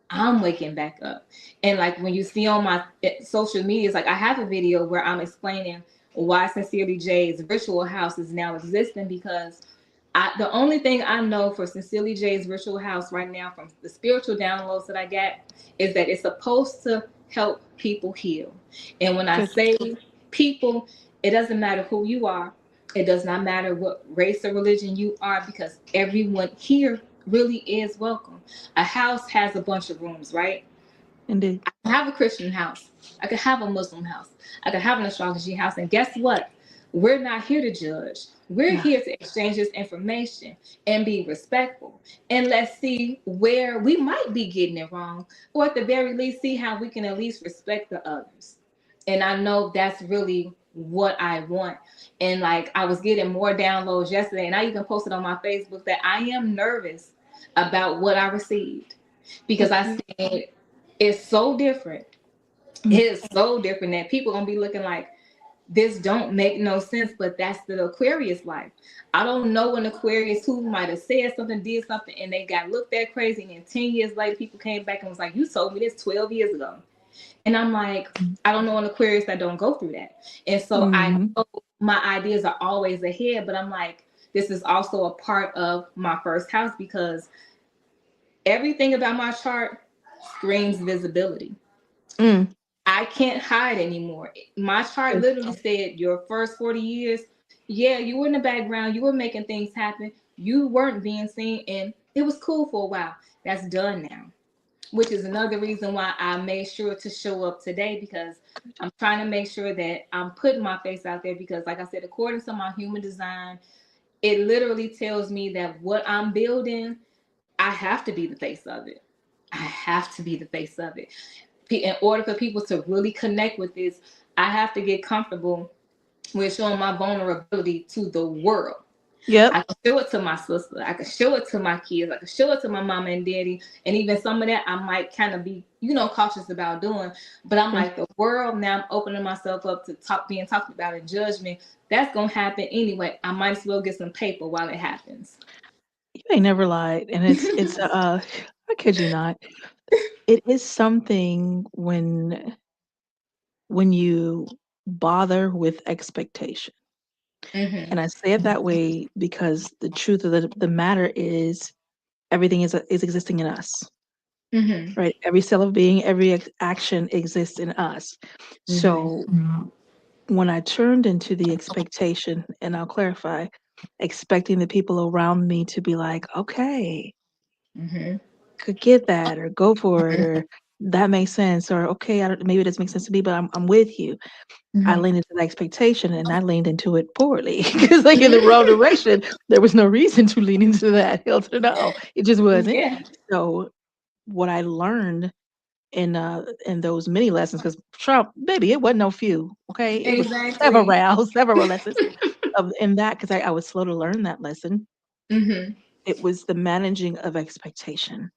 I'm waking back up. And like when you see on my social media, it's like I have a video where I'm explaining why Sincerely J's virtual house is now existing, because the only thing I know for Sincerely J's virtual house right now from the spiritual downloads that I get is that it's supposed to help people heal. And when I Good. say people, it doesn't matter who you are. It does not matter what race or religion you are, because everyone here really is welcome. A house has a bunch of rooms, right? Indeed. I can have a Christian house. I could have a Muslim house. I could have an astrology house. And guess what? We're not here to judge. We're Nah. here to exchange this information and be respectful. And let's see where we might be getting it wrong, or at the very least, see how we can at least respect the others. And I know that's really what I want. And like I was getting more downloads yesterday, and I even posted on my Facebook that I am nervous about what I received, because I Okay. said it's so different. It Mm. is so different that people gonna be looking like this don't make no sense, but that's the Aquarius life. I don't know an Aquarius who might have said something, did something, and they got looked at crazy, and then 10 years later people came back and was like, you told me this 12 years ago. And I'm like, I don't know an Aquarius that don't go through that. And so I Mm-hmm. know my ideas are always ahead, but I'm like, this is also a part of my first house, because everything about my chart screams visibility. Mm. I can't hide anymore. My chart Good. literally said your first 40 years, yeah, you were in the background, you were making things happen, you weren't being seen, and it was cool for a while. That's done now, which is another reason why I made sure to show up today, because I'm trying to make sure that I'm putting my face out there. Because, like I said, according to my human design, it literally tells me that what I'm building, I have to be the face of it. I have to be the face of it. In order for people to really connect with this, I have to get comfortable with showing my vulnerability to the world. Yep. I can show it to my sister. I can show it to my kids. I can show it to my mama and daddy. And even some of that I might kind of be, cautious about doing. But I'm Good. like, the world, now I'm opening myself up to being talked about in judgment. That's going to happen anyway. I might as well get some paper while it happens. You ain't never lied, and it's I kid you not. It is something when you bother with expectation. Mm-hmm. And I say it that way because the truth of the matter is everything is existing in us, Mm-hmm. right? Every cell of being, every action exists in us. So when I turned into the expectation, and I'll clarify, expecting the people around me to be like, okay, Mm-hmm. could get that or go for it or that makes sense or okay, maybe it doesn't make sense to me, but I'm with you. I Mhm. leaned into the expectation and I leaned into it poorly because like in the wrong Mhm. direction. There was no reason to lean into that. Hell to no, it just wasn't. Yeah, So what I learned in those many lessons, because Trump, baby, it wasn't no few. Okay, it was exactly. several lessons of in that because I was slow to learn that lesson. Hmm. It was the managing of expectation.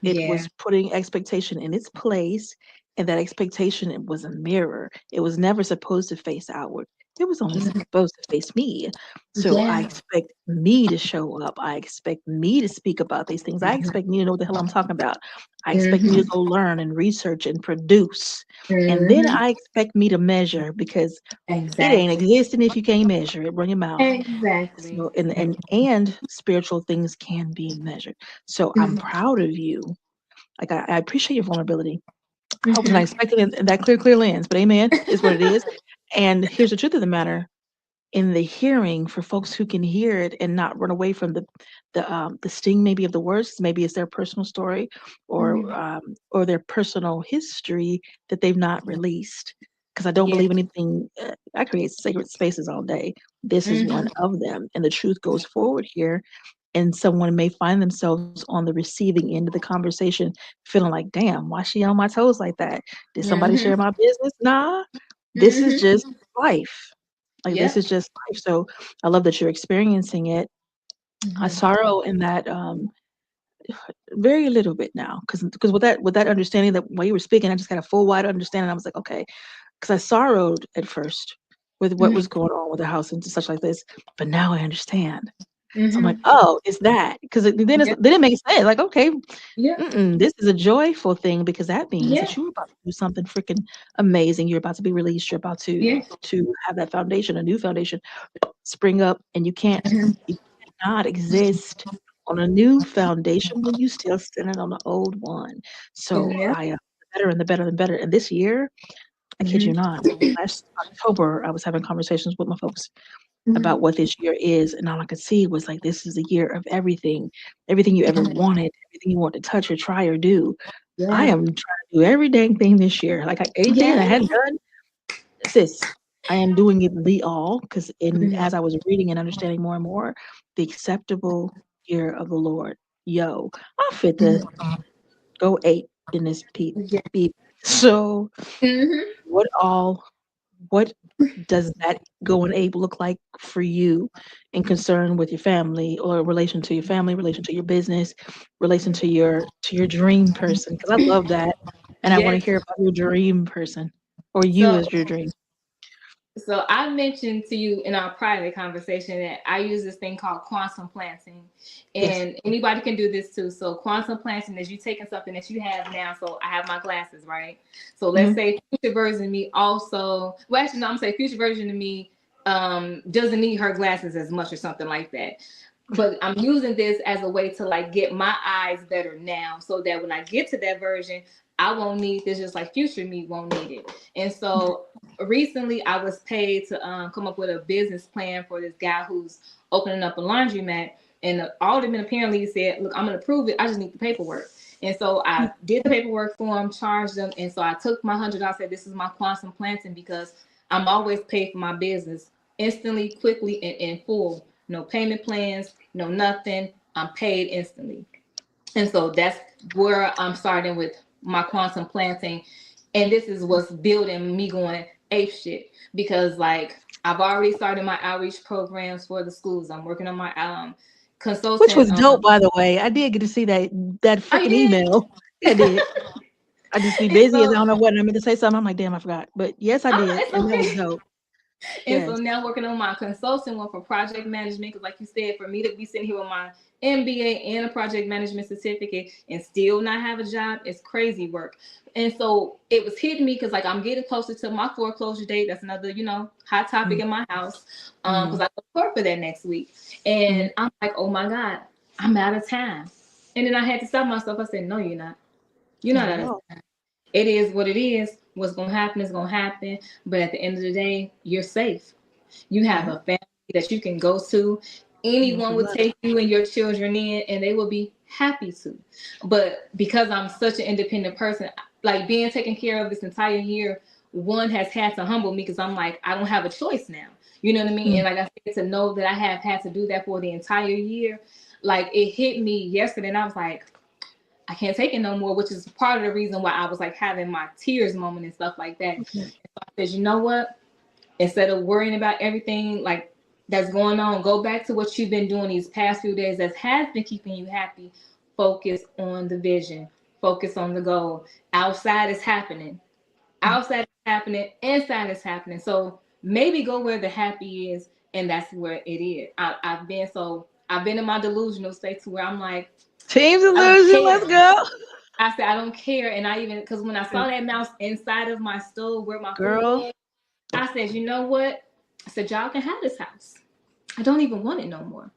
It Yeah. was putting expectation in its place, and that expectation it was a mirror. It was never supposed to face outward. It was only Mhm. supposed to face me. So I Yeah. expect me to show up. I expect me to speak about these things. I expect me to know what the hell I'm talking about. I expect me to Hmm. go learn and research and produce. And then Hmm. I expect me to measure because it ain't Exactly. existing if you can't measure it. Run your mouth. Exactly. So and spiritual things can be measured. So I'm Hmm. proud of you. Like I appreciate your vulnerability. I was not Hmm. expecting it in that clear lens, but amen is what it is. And here's the truth of the matter. In the hearing, for folks who can hear it and not run away from the sting maybe of the words, maybe it's their personal story or their personal history that they've not released. Because I don't Yeah. believe anything. I create sacred spaces all day. This is one Hmm. of them, and the truth goes forward here and someone may find themselves on the receiving end of the conversation feeling like, damn, why she on my toes like that? Did somebody Hmm. share my business? Nah, this is Hmm. just life. Like this Yep. is just life. So I love that you're experiencing it. I Hmm. sorrow in that very little bit now because with that understanding that while you were speaking I just got a full wide understanding. I was like, okay, because I sorrowed at first with what was going on with the house and such like this, but now I understand. So I'm like, Hmm. oh, it's that. Because Yep. then it makes sense. Like, okay, Yep. this is a joyful thing because that means Yeah. that you're about to do something freaking amazing. You're about to be released. You're about Yeah. to have that foundation, a new foundation, spring up, and Hmm. you cannot exist on a new foundation when you still standing on the old one. So Yep. I the better and the better and better. And this year, I kid you Hmm. not, last October, I was having conversations with my folks Hmm. about what this year is, and all I could see was like this is a year of everything you ever wanted, everything you want to touch or try or do. I Yeah. am trying to do every dang thing this year. Like anything I Yeah. hadn't done, sis, I am doing it the all because in Hmm. as I was reading and understanding more and more, the acceptable year of the Lord. Yo, I'm fit to go ape in this Yeah. beat. So Hmm. what all what does that going ape look like for you in concern with your family or relation to your family, relation to your business, relation to your dream person? Because I love that. And I want Yes. to hear about your dream person or you So as your dream. So I mentioned to you in our private conversation that I use this thing called quantum planting, Yes. and anybody can do this too. So quantum planting is you taking something that you have now. So I have my glasses, right? So let's Hmm. say future version of me also. Well, actually, no, I'm gonna say future version of me doesn't need her glasses as much or something like that. But I'm using this as a way to like get my eyes better now, so that when I get to that version, I won't need this, just like future me won't need it. And so recently I was paid to come up with a business plan for this guy who's opening up a laundromat, and the alderman apparently said, look, I'm going to approve it, I just need the paperwork. And so I did the paperwork for him, charged them, and so I took my $100, said this is my quantum planting, because I'm always paid for my business instantly, quickly, and in full. No payment plans, no nothing, I'm paid instantly. And so that's where I'm starting with my quantum planting. And this is what's building me going ape shit, because like I've already started my outreach programs for the schools. I'm working on my Which consultant. was dope, by the way. I did get to see that I freaking did. email. Yeah, I did. I just be And busy as I so don't know what. And I meant to say something. I'm like, damn, I forgot. But yes, I did. it's And that was okay. dope. And so Yes. now working on my consulting one for project management, because like you said, for me to be sitting here with my MBA and a project management certificate and still not have a job is crazy work. And so it was hitting me because like I'm getting closer to my foreclosure date. That's another, hot topic in my house. Because Mm-hmm. I go to court for that next week. And I'm like, oh my God, I'm out of time. And then I had to stop myself. I said, no, you're not. You're not out of No. time. It is what it is. What's gonna happen is gonna happen. But at the end of the day, you're safe. You have Yeah. a family that you can go to. Yes, Anyone it would was. take you and your children in, and they will be happy to. But because I'm such an independent person, like being taken care of this entire year, one has had to humble me because I'm like, I don't have a choice now. You know what I mean? And like I said, to know that I have had to do that for the entire year, like it hit me yesterday and I was like, I can't take it no more, which is part of the reason why I was like having my tears moment and stuff like that. So I said, you know what? Instead of worrying about everything like that's going on, go back to what you've been doing these past few days that has been keeping you happy. Focus on the vision. Focus on the goal. Outside is happening. Outside is happening. Inside is happening. So maybe go where the happy is, and that's where it is. I've been in my delusional state to where I'm like, Team I don't illusion, let's care. go. I said, I don't care. And I even, because when I saw that mouse inside of my stove where my food Girl. was, I said, you know what? I said, y'all can have this house. I don't even want it no more.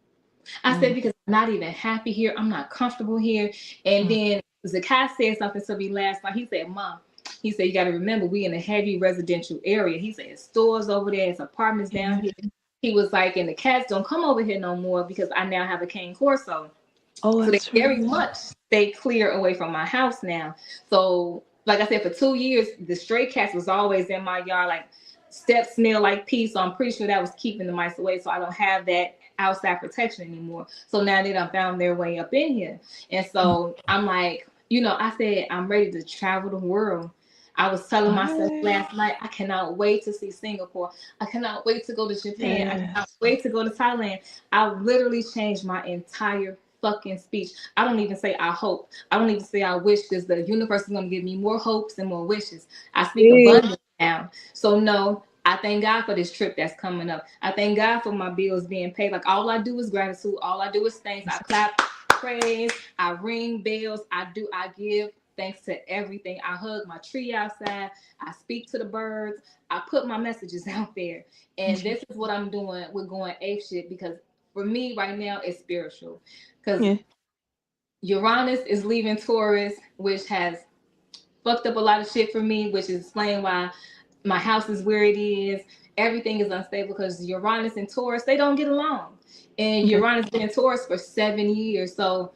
I said, because I'm not even happy here. I'm not comfortable here. And then Zakai said something to me last night. He said, Mom, he said, you got to remember, we in a heavy residential area. He said, it's stores over there, it's apartments down here. He was like, and the cats don't come over here no more because I now have a cane corso. Oh, So they that's very right. much stay clear away from my house now. So, like I said, for 2 years, the stray cats was always in my yard. Like steps smell like pee. So I'm pretty sure that was keeping the mice away. So I don't have that outside protection anymore. So now they done found their way up in here. And so I'm like, you know, I said, I'm ready to travel the world. I was telling myself last night, I cannot wait to see Singapore. I cannot wait to go to Japan. Yes. I cannot wait to go to Thailand. I literally changed my entire fucking speech. I don't even say I hope. I don't even say I wish because the universe is going to give me more hopes and more wishes. I speak abundance now. So no, I thank God for this trip that's coming up. I thank God for my bills being paid. Like all I do is gratitude. All I do is thanks. I clap, praise, I ring bells. I give thanks to everything. I hug my tree outside. I speak to the birds. I put my messages out there. And this is what I'm doing. We're going ape shit because for me right now it's spiritual. Because Uranus is leaving Taurus, which has fucked up a lot of shit for me, which is explain why my house is where it is. Everything is unstable because Uranus and Taurus, they don't get along. And Uranus been in Taurus for 7 years. So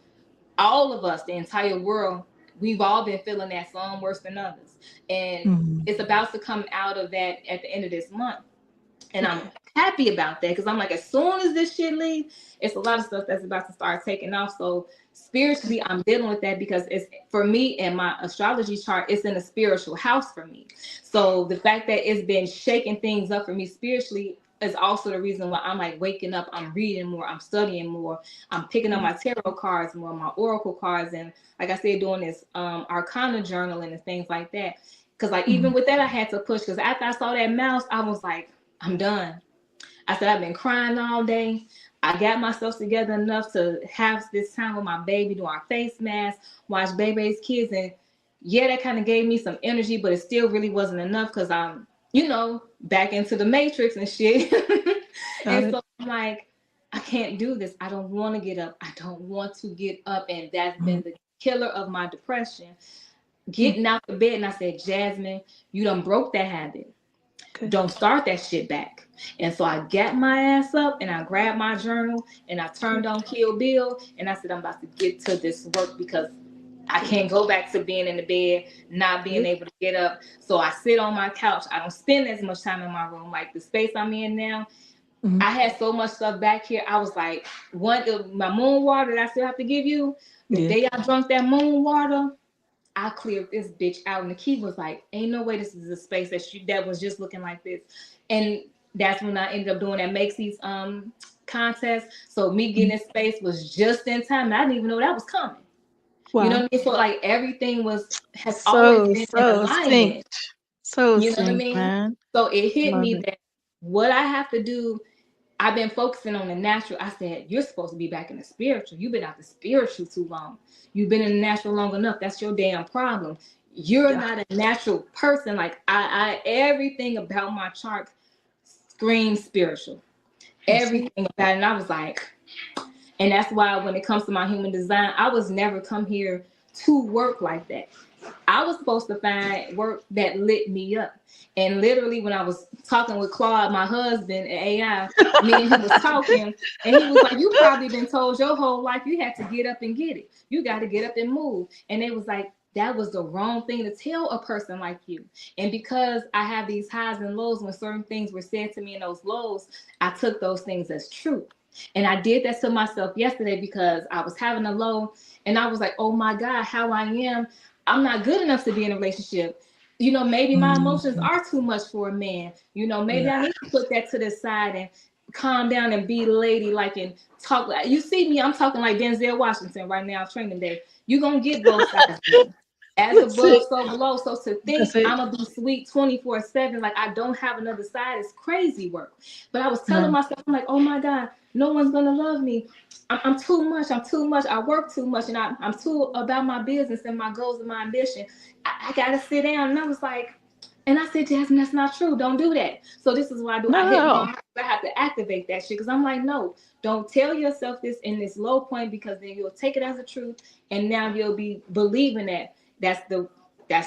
all of us, the entire world, we've all been feeling that, some worse than others. And it's about to come out of that at the end of this month. And I'm happy about that because I'm like, as soon as this shit leaves, it's a lot of stuff that's about to start taking off. So spiritually, I'm dealing with that because it's for me and my astrology chart, it's in a spiritual house for me. So the fact that it's been shaking things up for me spiritually is also the reason why I'm like waking up. I'm reading more. I'm studying more. I'm picking up my tarot cards more, my oracle cards, and like I said, doing this arcana journaling and things like that. Because like even with that, I had to push because after I saw that mouse, I was like, I'm done. I said, I've been crying all day. I got myself together enough to have this time with my baby, do our face mask, watch Baby's Kids. And yeah, that kind of gave me some energy, but it still really wasn't enough because I'm, you know, back into the matrix and shit. And so I'm like, I can't do this. I don't want to get up. I don't want to get up. And that's been the killer of my depression. Getting out the bed. And I said, Jasmine, you done broke that habit. Don't start that shit back. And so I got my ass up and I grabbed my journal and I turned on Kill Bill and I said, I'm about to get to this work because I can't go back to being in the bed, not being able to get up. So I sit on my couch. I don't spend as much time in my room. Like the space I'm in now, I had so much stuff back here. I was like, my moon water that I still have to give you, the day I drank that moon water, I cleared this bitch out. And the key was like, ain't no way this is a space that was just looking like this. And that's when I ended up doing that Makes These contest. So me getting in space was just in time. And I didn't even know that was coming. Wow. You know what I mean? So like everything has always been in alignment. You know what I mean? Man. So it hit me that what I have to do, I've been focusing on the natural. I said, you're supposed to be back in the spiritual. You've been out the spiritual too long. You've been in the natural long enough. That's your damn problem. You're not a natural person. Like I everything about my chart screams spiritual. Everything about it. And I was like, and that's why when it comes to my human design, I was never come here to work like that. I was supposed to find work that lit me up. And literally when I was talking with Claude, my husband at AI, me and him was talking, and he was like, you probably been told your whole life you had to get up and get it. You got to get up and move. And it was like, that was the wrong thing to tell a person like you. And because I have these highs and lows, when certain things were said to me in those lows, I took those things as truth. And I did that to myself yesterday because I was having a low and I was like, oh my God, how I am. I'm not good enough to be in a relationship. You know, maybe my emotions are too much for a man. You know, maybe I need to put that to the side and calm down and be ladylike and talk. Like, you see me, I'm talking like Denzel Washington right now, training day. You're going to get both sides. As above, so below. So to think I'm going to be sweet 24/7, like I don't have another side, is crazy work. But I was telling myself, I'm like, oh my God, no one's going to love me. I'm too much. I'm too much. I work too much. And I'm too about my business and my goals and my ambition. I got to sit down. And I was like, and I said, Jasmine, that's not true. Don't do that. So this is what I do. I have to activate that shit because I'm like, no, don't tell yourself this in this low point because then you'll take it as a truth. And now you'll be believing that. That's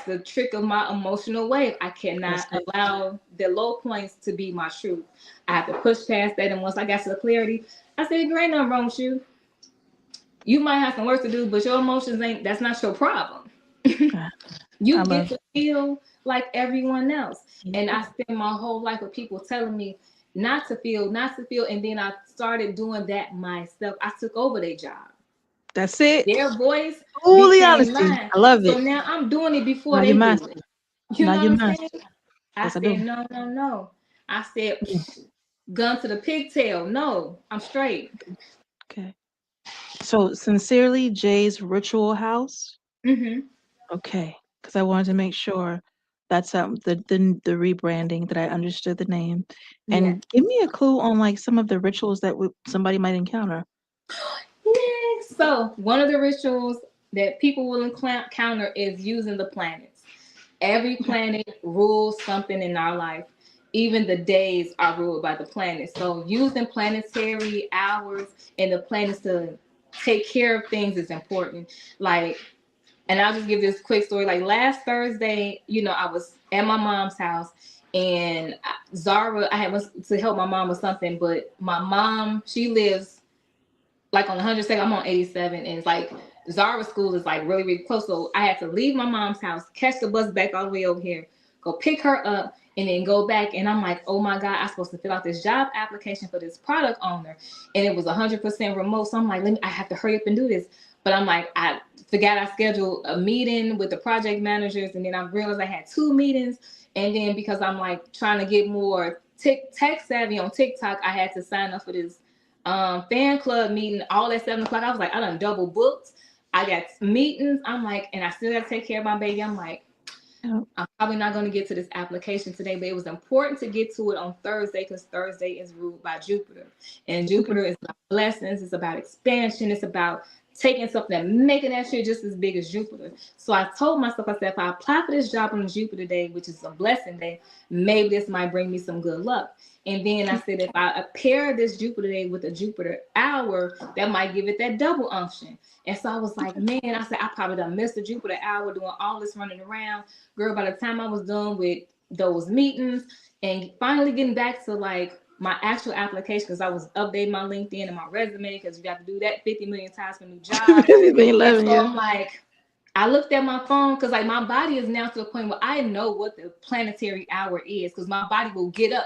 the trick of my emotional wave. I cannot allow the low points to be my truth. I have to push past that. And once I got to the clarity, I said, there ain't nothing wrong with you. You might have some work to do, but your emotions that's not your problem. You get to feel like everyone else. And I spend my whole life with people telling me not to feel. And then I started doing that myself. I took over their job. That's it. Their voice Fully honesty. mine. I love it. So now I'm doing it before now they do it. You know what I'm saying? I said, no. I said, gun to the pigtail. No, I'm straight. Okay. So Sincerely Jay's Ritual House. Okay. Because I wanted to make sure that's the rebranding, that I understood the name. And give me a clue on like some of the rituals that somebody might encounter. So one of the rituals that people will encounter is using the planets. Every planet rules something in our life. Even the days are ruled by the planets. So using planetary hours and the planets to take care of things is important. Like, and I'll just give this quick story. Like last Thursday, you know, I was at my mom's house and Zara, I had to help my mom with something, but my mom, she lives like on 102nd, I'm on 87, and it's like Zara's school is like really, really close. So I had to leave my mom's house, catch the bus back all the way over here, go pick her up, and then go back. And I'm like, oh my God, I'm supposed to fill out this job application for this product owner. And it was 100% remote. So I'm like, I have to hurry up and do this. But I'm like, I forgot I scheduled a meeting with the project managers. And then I realized I had 2 meetings. And then because I'm like trying to get more tech savvy on TikTok, I had to sign up for this fan club meeting all at 7 o'clock. I was like, I done double booked. I got meetings. I'm like, and I still got to take care of my baby. I'm like, I'm probably not going to get to this application today, but it was important to get to it on Thursday because Thursday is ruled by Jupiter. And Jupiter is about blessings. It's about expansion. It's about taking something and making that shit just as big as Jupiter. So I told myself, I said, if I apply for this job on Jupiter day, which is a blessing day, maybe this might bring me some good luck. And then I said, if I pair this Jupiter day with a Jupiter hour, that might give it that double unction. And so I was like, man, I said, I probably done missed the Jupiter hour doing all this running around. Girl, by the time I was done with those meetings and finally getting back to like my actual application, because I was updating my LinkedIn and my resume, because you got to do that 50 million times for a new job. I'm like, I looked at my phone because like my body is now to the point where I know what the planetary hour is, because my body will get up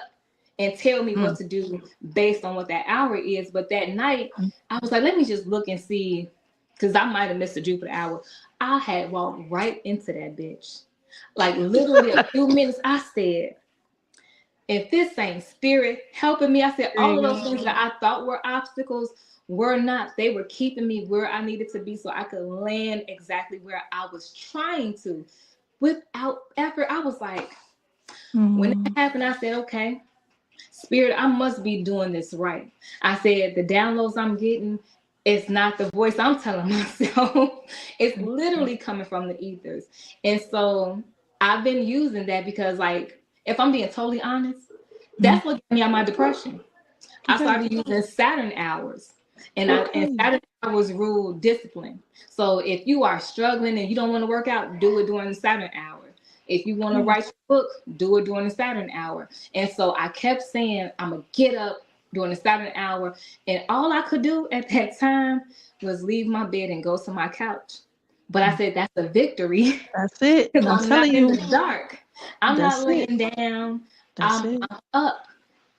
and tell me what to do based on what that hour is. But that night, I was like, let me just look and see, because I might have missed the Jupiter hour. I had walked right into that bitch. Like literally a few minutes, I said, if this ain't spirit helping me, I said, all of those things that I thought were obstacles were not. They were keeping me where I needed to be so I could land exactly where I was trying to without effort. I was like, when it happened, I said, okay, spirit, I must be doing this right. I said, the downloads I'm getting, it's not the voice I'm telling myself. It's literally coming from the ethers. And so I've been using that because, like, if I'm being totally honest, that's what got me out of my depression. I started using Saturn hours. And Saturday hours rule discipline. So if you are struggling and you don't want to work out, do it during the Saturday hour. If you want to write your book, do it during the Saturday hour. And so I kept saying, I'm going to get up during the Saturday hour. And all I could do at that time was leave my bed and go to my couch. But I said, that's a victory. That's it. Because I'm I'm telling not you. in the dark. I'm That's not laying down. I'm up.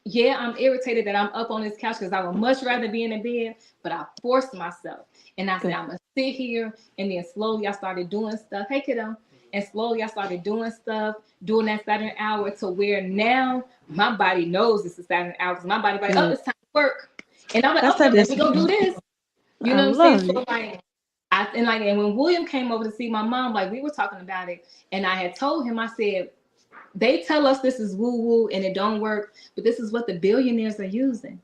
Yeah, I'm irritated that I'm up on this couch because I would much rather be in the bed, but I forced myself. And I said, I'm going to sit here. And then slowly I started doing stuff. Hey, kiddo. And slowly I started doing stuff, doing that Saturday hour to where now my body knows it's a Saturday hour because my body like, oh, it's time to work. And I'm like, okay, let me go do this. You know what I'm saying? So like, and when William came over to see my mom, like we were talking about it, and I had told him, I said, they tell us this is woo-woo and it don't work, but this is what the billionaires are using.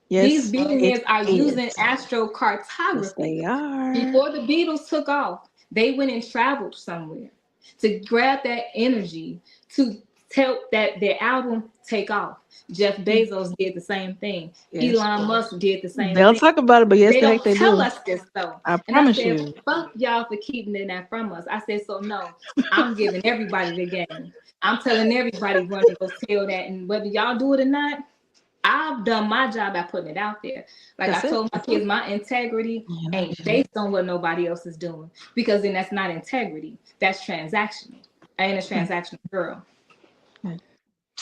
Yes, these billionaires are using astrocartography. Yes, they are. Before the Beatles took off, they went and traveled somewhere to grab that energy to help that their album take off. Jeff Bezos did the same thing. Yes. Elon Musk did the same They'll thing. Talk about it, but yes, they tell us this though. I promise you. Fuck y'all for keeping that from us. I said, so no, I'm giving everybody the game. I'm telling everybody when to go tell that, and whether y'all do it or not, I've done my job by putting it out there. Like I told my kids, my integrity ain't based on what nobody else is doing, because then that's not integrity. That's transactional. I ain't a transactional girl.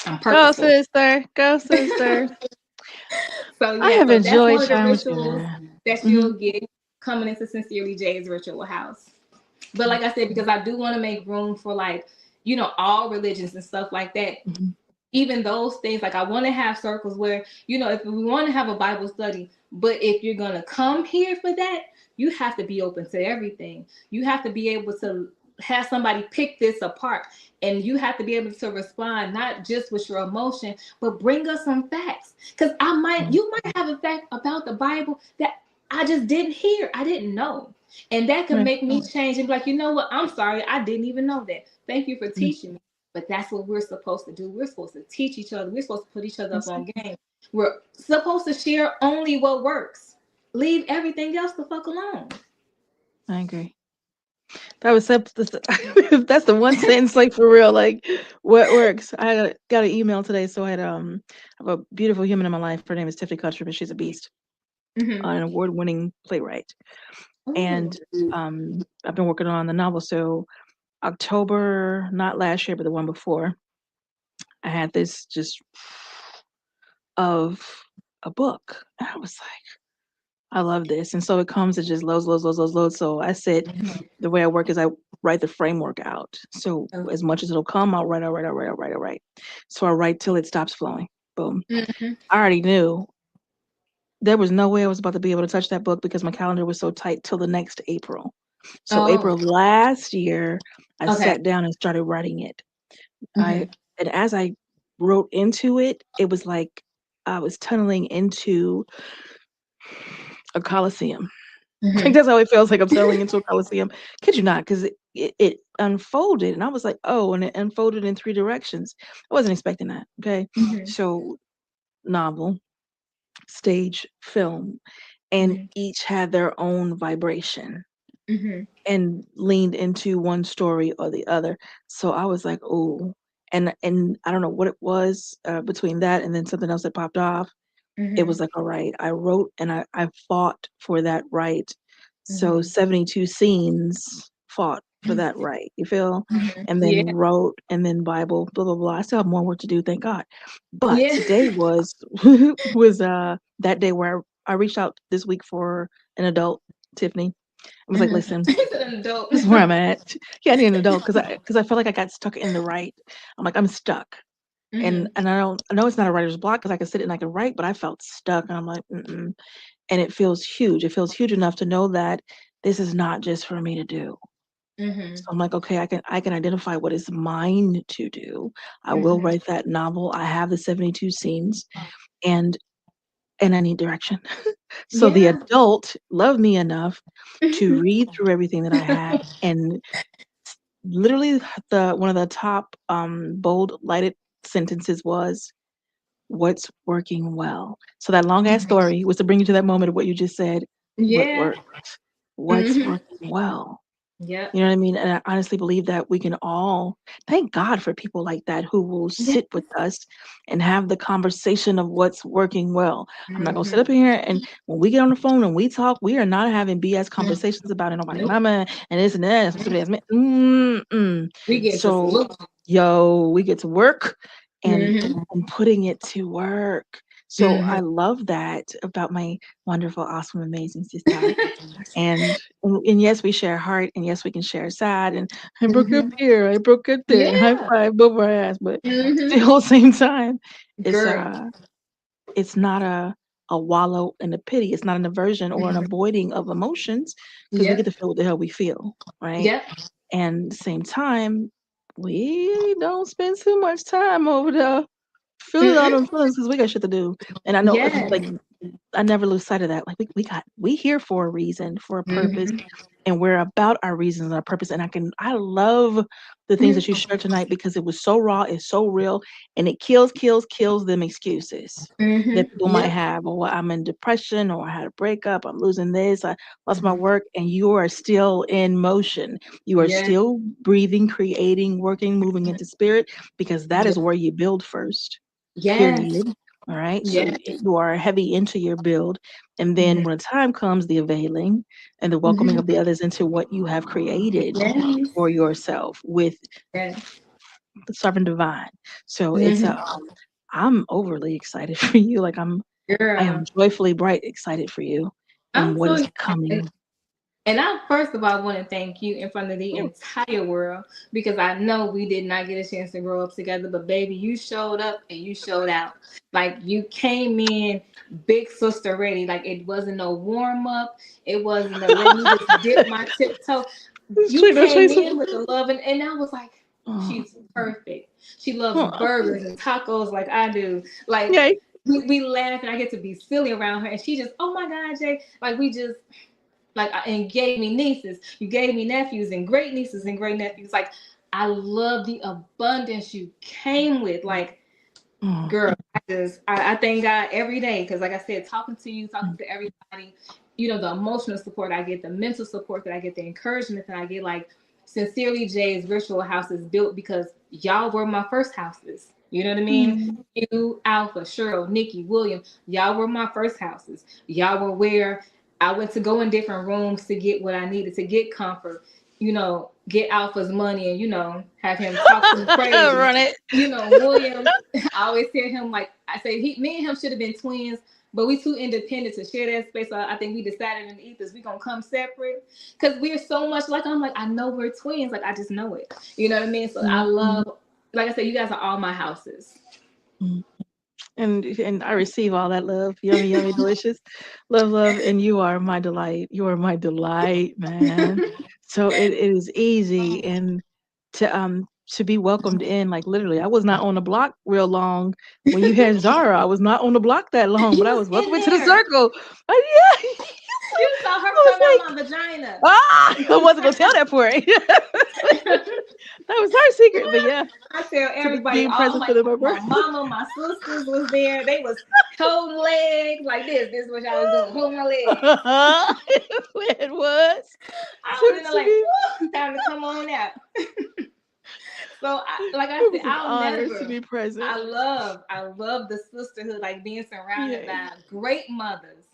I'm purposeful. Go sister. Go sister. So yeah, I have enjoyed that's one of the rituals that you'll get coming into Sincerely Jay's Ritual House. But like I said, because I do want to make room for like, you know, all religions and stuff like that. Even those things, like I want to have circles where, you know, if we want to have a Bible study, but if you're going to come here for that, you have to be open to everything. You have to be able to have somebody pick this apart, and you have to be able to respond, not just with your emotion, but bring us some facts. Because you might have a fact about the Bible that I just didn't hear. I didn't know. And that can make me change and be like, you know what? I'm sorry. I didn't even know that. Thank you for teaching me. But that's what we're supposed to do. We're supposed to teach each other. We're supposed to put each other up on game. We're supposed to share only what works. Leave everything else the fuck alone. I agree. That was that's the one sentence, like for real, like what works. I got an email today, so I had I have a beautiful human in my life. Her name is Tiffany Cutcher, but she's a beast, an award-winning playwright. And I've been working on the novel. So October, not last year, but the one before, I had this just of a book. And I was like, I love this. And so it comes, it just loads. So I said, the way I work is I write the framework out. So as much as it'll come, I'll write. So I write till it stops flowing. Boom. I already knew there was no way I was about to be able to touch that book because my calendar was so tight till the next April. So April of last year, I sat down and started writing it. And as I wrote into it, it was like I was tunneling into a Coliseum. Like that's how it feels, like I'm tunneling into a Coliseum. Kid you not, because it unfolded, and I was like, oh, and it unfolded in 3 directions. I wasn't expecting that. Okay, so novel, stage, film, and each had their own vibration. And leaned into one story or the other. So I was like, oh, and I don't know what it was between that and then something else that popped off. It was like, all right, I wrote and I fought for that right. So 72 scenes fought for that right. You feel? And then wrote, and then Bible, blah, blah, blah. I still have more work to do, thank God. But today was that day where I reached out this week for an adult, Tiffany. I was like, listen, this is where I'm at. Yeah, I need an adult because I feel like I got stuck in the right. I'm like, I'm stuck. And I know it's not a writer's block because I can sit and I can write, but I felt stuck. And I'm like, and it feels huge. It feels huge enough to know that this is not just for me to do. So I'm like, okay, I can identify what is mine to do. I will write that novel. I have the 72 scenes, and I need direction. So the adult loved me enough to read through everything that I had, and literally one of the top bold lighted sentences was, what's working well. So that long ass Mhm. story was to bring you to that moment of what you just said. What Yeah. worked? What's Hmm. working well? Yep. You know what I mean? And I honestly believe that we can all thank God for people like that who will Yeah. sit with us and have the conversation of what's working well. I'm not gonna sit up Hmm. here and when we get on the phone and we talk, we are not having BS conversations about it. Nobody Nope. mama and this and that. And somebody has me. Mm-mm. We get to So look. we get to work and Hmm. putting it to work. So Hmm. I love that about my wonderful, awesome, amazing sister. And yes, we share heart, and yes, we can share sad. And I broke up Hmm. here, I broke up there, and high Yeah. five, both our ass. But Hmm. still, same time, it's Girl. uh, it's not a wallow in the pity. It's not an aversion or an Hmm. avoiding of emotions because we get Yep. to feel what the hell we feel, right? Yep. And same time, we don't spend too much time over there feeling all Mm-mm. them feelings because we got shit to do. And I know, Yes. like, I never lose sight of that. Like, we here for a reason, for a purpose, Hmm. and we're about our reasons and our purpose. And I love the things that you shared tonight because it was so raw, it's so real, and it kills them excuses Hmm. that people might Yep. have. Or well, I'm in depression, or I had a breakup, I'm losing this, I lost my Hmm. work, and you are still in motion. You are Yes. still breathing, creating, working, moving into spirit, because that is Yes. where you build first. Yes. Period. All right. So Yes. you are heavy into your build. And then Hmm. when the time comes, the availing and the welcoming Hmm. of the others into what you have created Yes. for yourself with Yes. the sovereign divine. So Hmm. I'm overly excited for you. Like I am Girl. joyfully bright excited for you and I'm what so is excited. coming. And I first of all want to thank you in front of the Yeah. entire world because I know we did not get a chance to grow up together, but baby, you showed up and you showed out. Like you came in big sister ready. Like it wasn't no warm up. It wasn't a let me just dip my tiptoe. You Straight no came chaser. in with the love and I was like, Oh, she's perfect. She loves oh, burgers and tacos like I do. Like yay. we laugh and I get to be silly around her and she just, oh my God, Jay. Like we just like and gave me nieces, you gave me nephews and great nieces and great nephews. Like I love the abundance you came with. Like Oh, girl, I thank God every day because like I said, talking to you, talking to everybody, you know, the emotional support I get, the mental support that I get, the encouragement that I get. Like sincerely Jay's virtual house is built because y'all were my first houses. You know what I mean? mm, You, Alpha, Cheryl, Nikki, William, y'all were my first houses. Y'all were where I went to go in different rooms to get what I needed to get comfort, you know, get Alpha's money and, you know, have him talk to me crazy. run it. You know, William, I always tell him, like, I say, me and him should have been twins, but we too independent to share that space. So I think we decided in the ethers we gonna come separate because we're so much like. I'm like, I know we're twins, like I just know it. You know what I mean? So I Mm, love, like I said, you guys are all my houses. mm. And I receive all that love, yummy, yummy, delicious, love, and you are my delight. You are my delight, man. So it is easy and to be welcomed in. Like literally, I was not on the block real long when you had Zara. I was not on the block that long, but You I was was in welcome into the there. circle. Yeah, You saw her I was come out like, my vagina. I wasn't gonna tell that part. That was her secret, but yeah, I tell to be everybody, being all present for my my birthday. mama, my sisters was there. They was holding legs like this. This is what I was doing, holding my legs. It was I was in there to like, be. woo, time to come on out. So, like I It said, was an honor to be present. I love the sisterhood, like being surrounded Yay. by great mothers,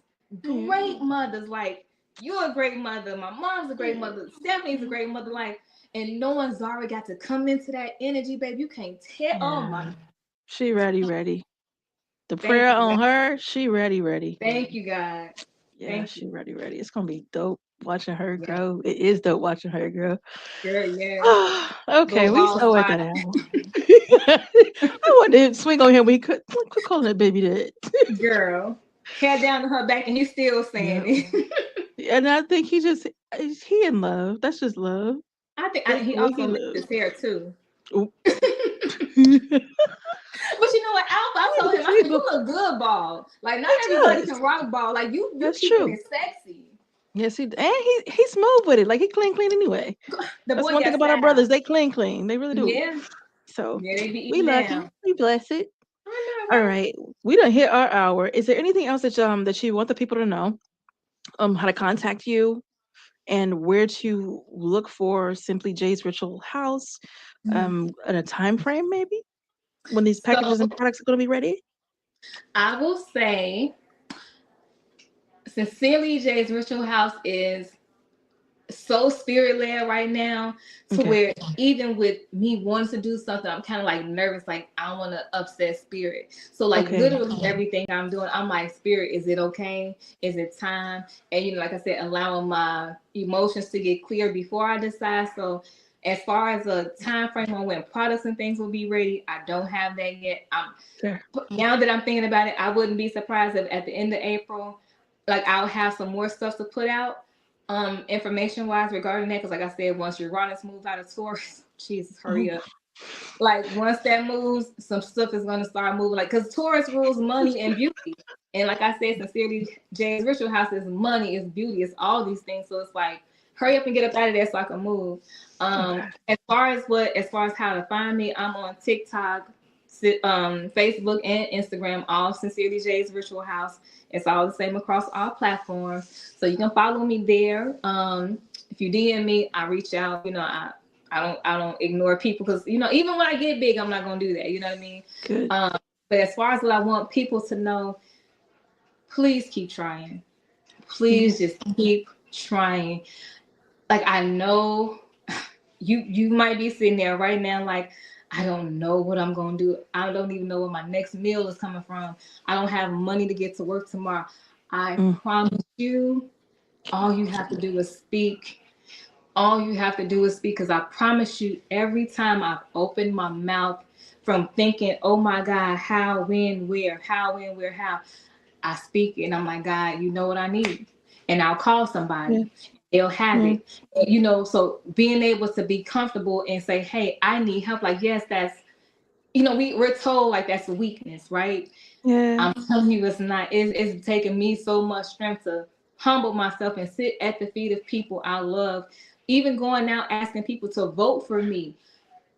Yeah. great mothers. Like you're a great mother. My mom's a great mother. Stephanie's a great mother. Like, and knowing Zara got to come into that energy, baby, you can't tell. Oh my, Yeah. She ready. The thank prayer you, on God. her, she ready. Thank you, God. Yeah, Thank you. she ready. It's gonna be dope watching her Yeah, grow. It is dope watching her grow. girl, yes. Okay, Little we balls so at fire. that hour. I wanted to swing on him. We could quit calling that baby that. Girl. Hair down to her back and he's still saying Yep. it. And I think he in love. That's just love. I think he Wiggy also missed love. his hair too. Ooh. But you know what, Alpha? I told him, I said, you look good, ball. Like not He everybody does. can rock ball. Like you That's keeping true. it sexy. Yes, and he's smooth with it. Like he clean anyway. The That's boy one thing got about our style. brothers. They clean. They really do. Yeah, So yeah, they be we eating lucky. down. We blessed it. I know, All right? right, we done hit our hour. Is there anything else that you want the people to know? How to contact you and where to look for Simply J's Ritual House, in a time frame maybe when these So packages and products are going to be ready. I will say, Sincerely Jay's Ritual House is so spirit led right now to Okay. where even with me wanting to do something, I'm kind of like nervous, like I don't want to upset spirit. So like Okay. literally everything I'm doing, I'm like, spirit, is it okay? Is it time? And like I said, allowing my emotions to get clear before I decide. So as far as a time frame on when products and things will be ready, I don't have that yet. Fair. Now that I'm thinking about it, I wouldn't be surprised if at the end of April, like I'll have some more stuff to put out, information wise regarding that. Because like I said, once Uranus moves out of Taurus, Jesus, hurry up. Like once that moves, some stuff is gonna start moving. Like because Taurus rules money and beauty. And like I said, Sincerely Jay's Ritual House is money, is beauty, it's all these things. So it's like hurry up and get up out of there so I can move. Okay. As far as how to find me, I'm on TikTok, Facebook, and Instagram, all Sincerely Jay's Ritual House. It's all the same across all platforms. So you can follow me there. If you DM me, I reach out. I don't ignore people because even when I get big, I'm not gonna do that. You know what I mean? Good. But as far as what I want people to know, please keep trying. Please just keep trying. Like I know you might be sitting there right now like I don't know what I'm gonna do. I don't even know where my next meal is coming from. I don't have money to get to work tomorrow. I promise you, all you have to do is speak. All you have to do is speak, because I promise you, every time I've opened my mouth from thinking, oh my God, how, when, where, how, I speak and I'm like, God, you know what I need. And I'll call somebody. Yeah. They'll have Mm. it. So being able to be comfortable and say, hey, I need help. Like, yes, that's, we're told like that's a weakness, right? Yeah. I'm telling you, it's not. It's taken me so much strength to humble myself and sit at the feet of people I love. Even going out asking people to vote for me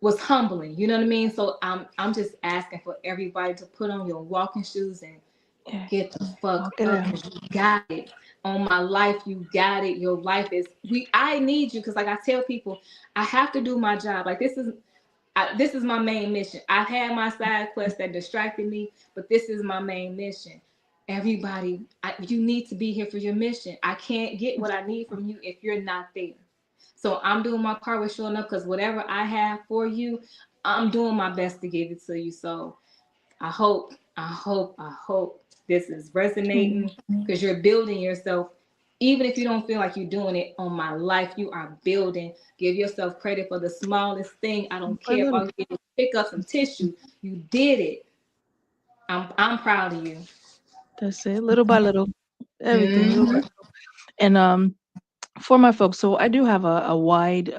was humbling. You know what I mean? So I'm just asking for everybody to put on your walking shoes and Yeah. get the fuck Get up. out. You got it. On my life, you got it. Your life is I need you, because like I tell people, I have to do my job. Like this is my main mission. I've had my side quests that distracted me, but this is my main mission. Everybody, you need to be here for your mission. I can't get what I need from you if you're not there. So I'm doing my part with showing up, because whatever I have for you, I'm doing my best to give it to you. So I hope this is resonating, because you're building yourself. Even if you don't feel like you're doing it on my life, you are building. Give yourself credit for the smallest thing. I don't By care if all little. you did was pick up some tissue. You did it. I'm proud of you. That's it. Little by little. Everything. Little by Mm-hmm. little. And for my folks, so I do have a wide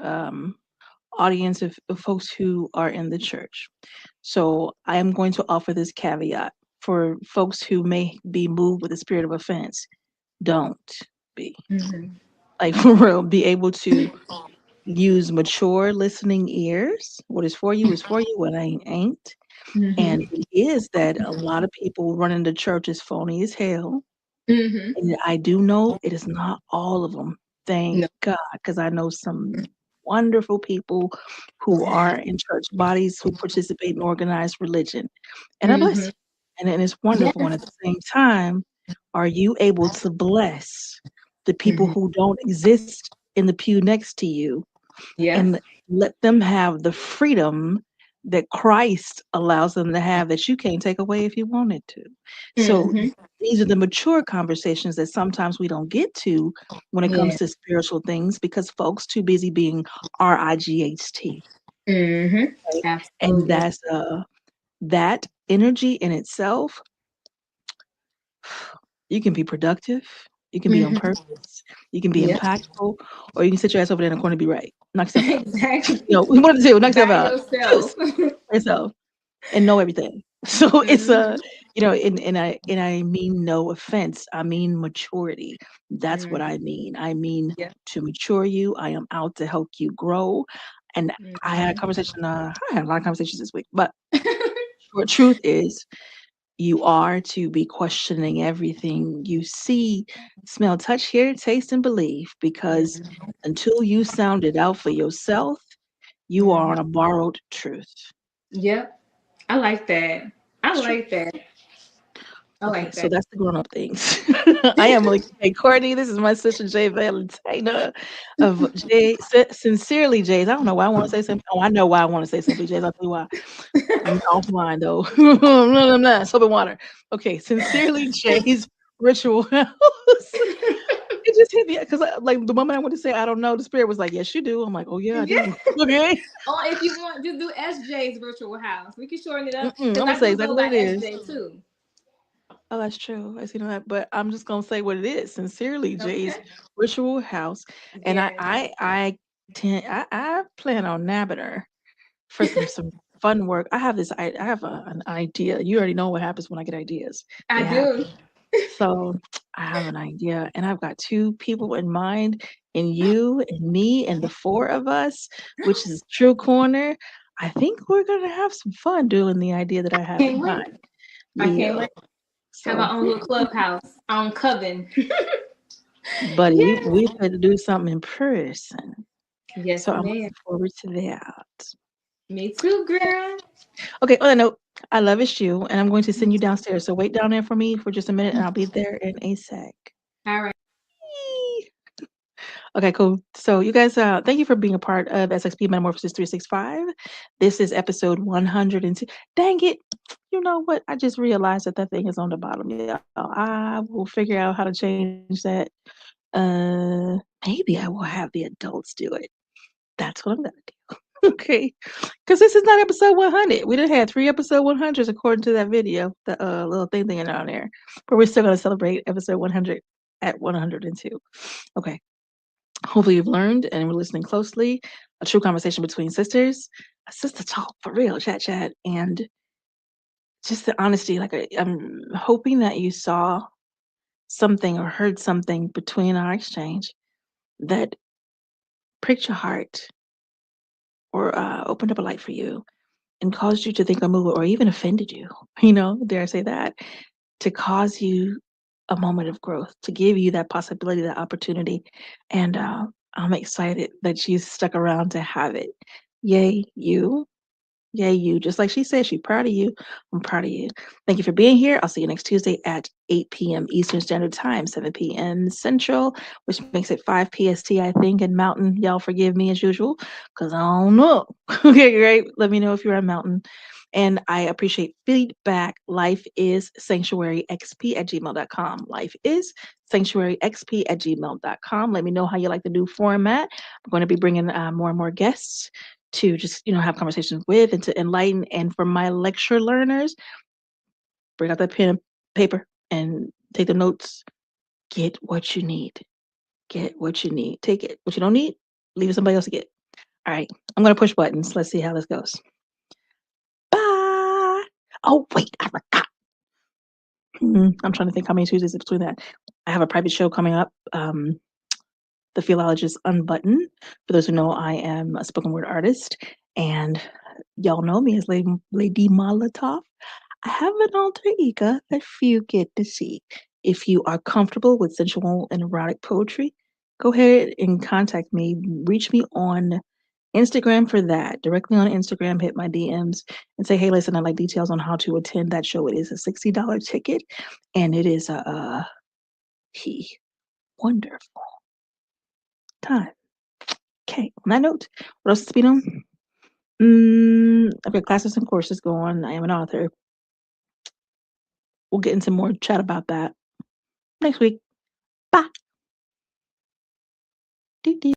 audience of folks who are in the church. So I am going to offer this caveat for folks who may be moved with the spirit of offense. Don't be. Mm-hmm. Like for real, be able to use mature listening ears. What is for you is for you, what ain't. And Mm-hmm. it is that a lot of people running the church is phony as hell. Mm-hmm. And I do know it is not all of them. Thank No. God, because I know some wonderful people who are in church bodies who participate in organized religion. And I bless Mm-hmm. you. And it's wonderful. And Yes. at the same time, are you able to bless the people Mm-hmm. who don't exist in the pew next to you Yes. and let them have the freedom that Christ allows them to have that you can't take away if you wanted to? So Mm-hmm. these are the mature conversations that sometimes we don't get to when it comes Yeah. to spiritual things because folks too busy being RIGHT, Mm-hmm. right? And Absolutely. that's that energy in itself. You can be productive, you can be on Mm-hmm. purpose, you can be Yep. impactful, or you can sit your ass over there in the corner and be right. Knock yourself out. Exactly. We wanted to do, knock yourself By out. yourself. Yourself and know everything. So it's Mm-hmm. and I mean no offense. I mean maturity. That's what Mm-hmm. I mean. I mean Yeah. to mature you. I am out to help you grow. And I had a Mm-hmm. conversation, I had a lot of conversations this week, but short truth is you are to be questioning everything you see, smell, touch, hear, taste, and believe, because until you sound it out for yourself, you are on a borrowed truth. Yep. I like that. I It's true. like that. I Okay, like so that. that's the grown up things. I am Melikia K. Courtney. This is my sister Jay Valentina of Sincerely Jay's. I don't know why I want to say simply. Oh, I know why I want to say Simply Jay's. I'll tell you why. I'm offline though. No, soap and water. Okay, Sincerely Jay's Ritual House. It just hit me because, like, the moment I went to say I don't know, the spirit was like, "Yes, you do." I'm like, "Oh yeah, I Yeah. do." Okay. Or if you want, just do SJ's virtual house. We can shorten it up I'm because gonna I say do exactly go what by it is. SJ too. Oh, that's true. I see that, but I'm just gonna say what it is. Sincerely, Jay's Okay. Ritual House, and Yes. I plan on nabbing her for some fun work. I have an idea. You already know what happens when I get ideas. I They happen. do. So I have an idea, and I've got two people in mind, and you and me and the four of us, which is True Corner. I think we're gonna have some fun doing the idea that I have in Can't wait. mind. I can't Yeah. wait. Have So, our own little clubhouse, our own coven. buddy, Yeah. we had to do something in person. Yes, So I'm ma'am. looking forward to that. Me too, girl. Okay, on that note, I love it's you, and I'm going to send you downstairs. So wait down there for me for just a minute, and I'll be there in a sec. All right. Yee. Okay, cool. So you guys, thank you for being a part of SXP Metamorphosis 365. This is episode 102. Dang it. You know what? I just realized that thing is on the bottom. Yeah, I will figure out how to change that. Maybe I will have the adults do it. That's what I'm gonna do. Okay, because this is not episode 100. We done had 3 episode 100s according to that video, the little thing down there. But we're still gonna celebrate episode 100 at 102. Okay. Hopefully you've learned and we're listening closely. A true conversation between sisters, a sister talk for real, chat, and just the honesty. Like I'm hoping that you saw something or heard something between our exchange that pricked your heart or opened up a light for you and caused you to think or move or even offended you, dare I say that, to cause you a moment of growth, to give you that possibility, that opportunity. And I'm excited that you stuck around to have it. Yay, you. Yay, you. Just like she said, she's proud of you. I'm proud of you. Thank you for being here. I'll see you next Tuesday at 8 p.m. Eastern Standard Time, 7 p.m. Central, which makes it 5 PST, I think, and Mountain. Y'all forgive me as usual, because I don't know. Okay, great. Let me know if you're on Mountain. And I appreciate feedback. Life is sanctuaryxp@gmail.com. Life is sanctuaryxp@gmail.com. Let me know how you like the new format. I'm going to be bringing more and more guests to just have conversations with and to enlighten. And for my lecture learners, bring out that pen and paper and take the notes. Get what you need. Get what you need. Take it. What you don't need, leave it somebody else to get. All right, I'm gonna push buttons. Let's see how this goes. Bye. Oh wait, I forgot. I'm trying to think how many Tuesdays in between that. I have a private show coming up. The Philologist Unbuttoned. For those who know, I am a spoken word artist, and y'all know me as Lady Molotov. I have an alter ego that few get to see. If you are comfortable with sensual and erotic poetry, go ahead and contact me. Reach me on Instagram for that. Directly on Instagram, hit my DMs and say, hey, listen, I'd like details on how to attend that show. It is a $60 ticket, and it is a wonderful time. Okay, on that note, what else is being on? I've got classes and courses going. I am an author. We'll get into more chat about that next week. Bye. Doo-doo.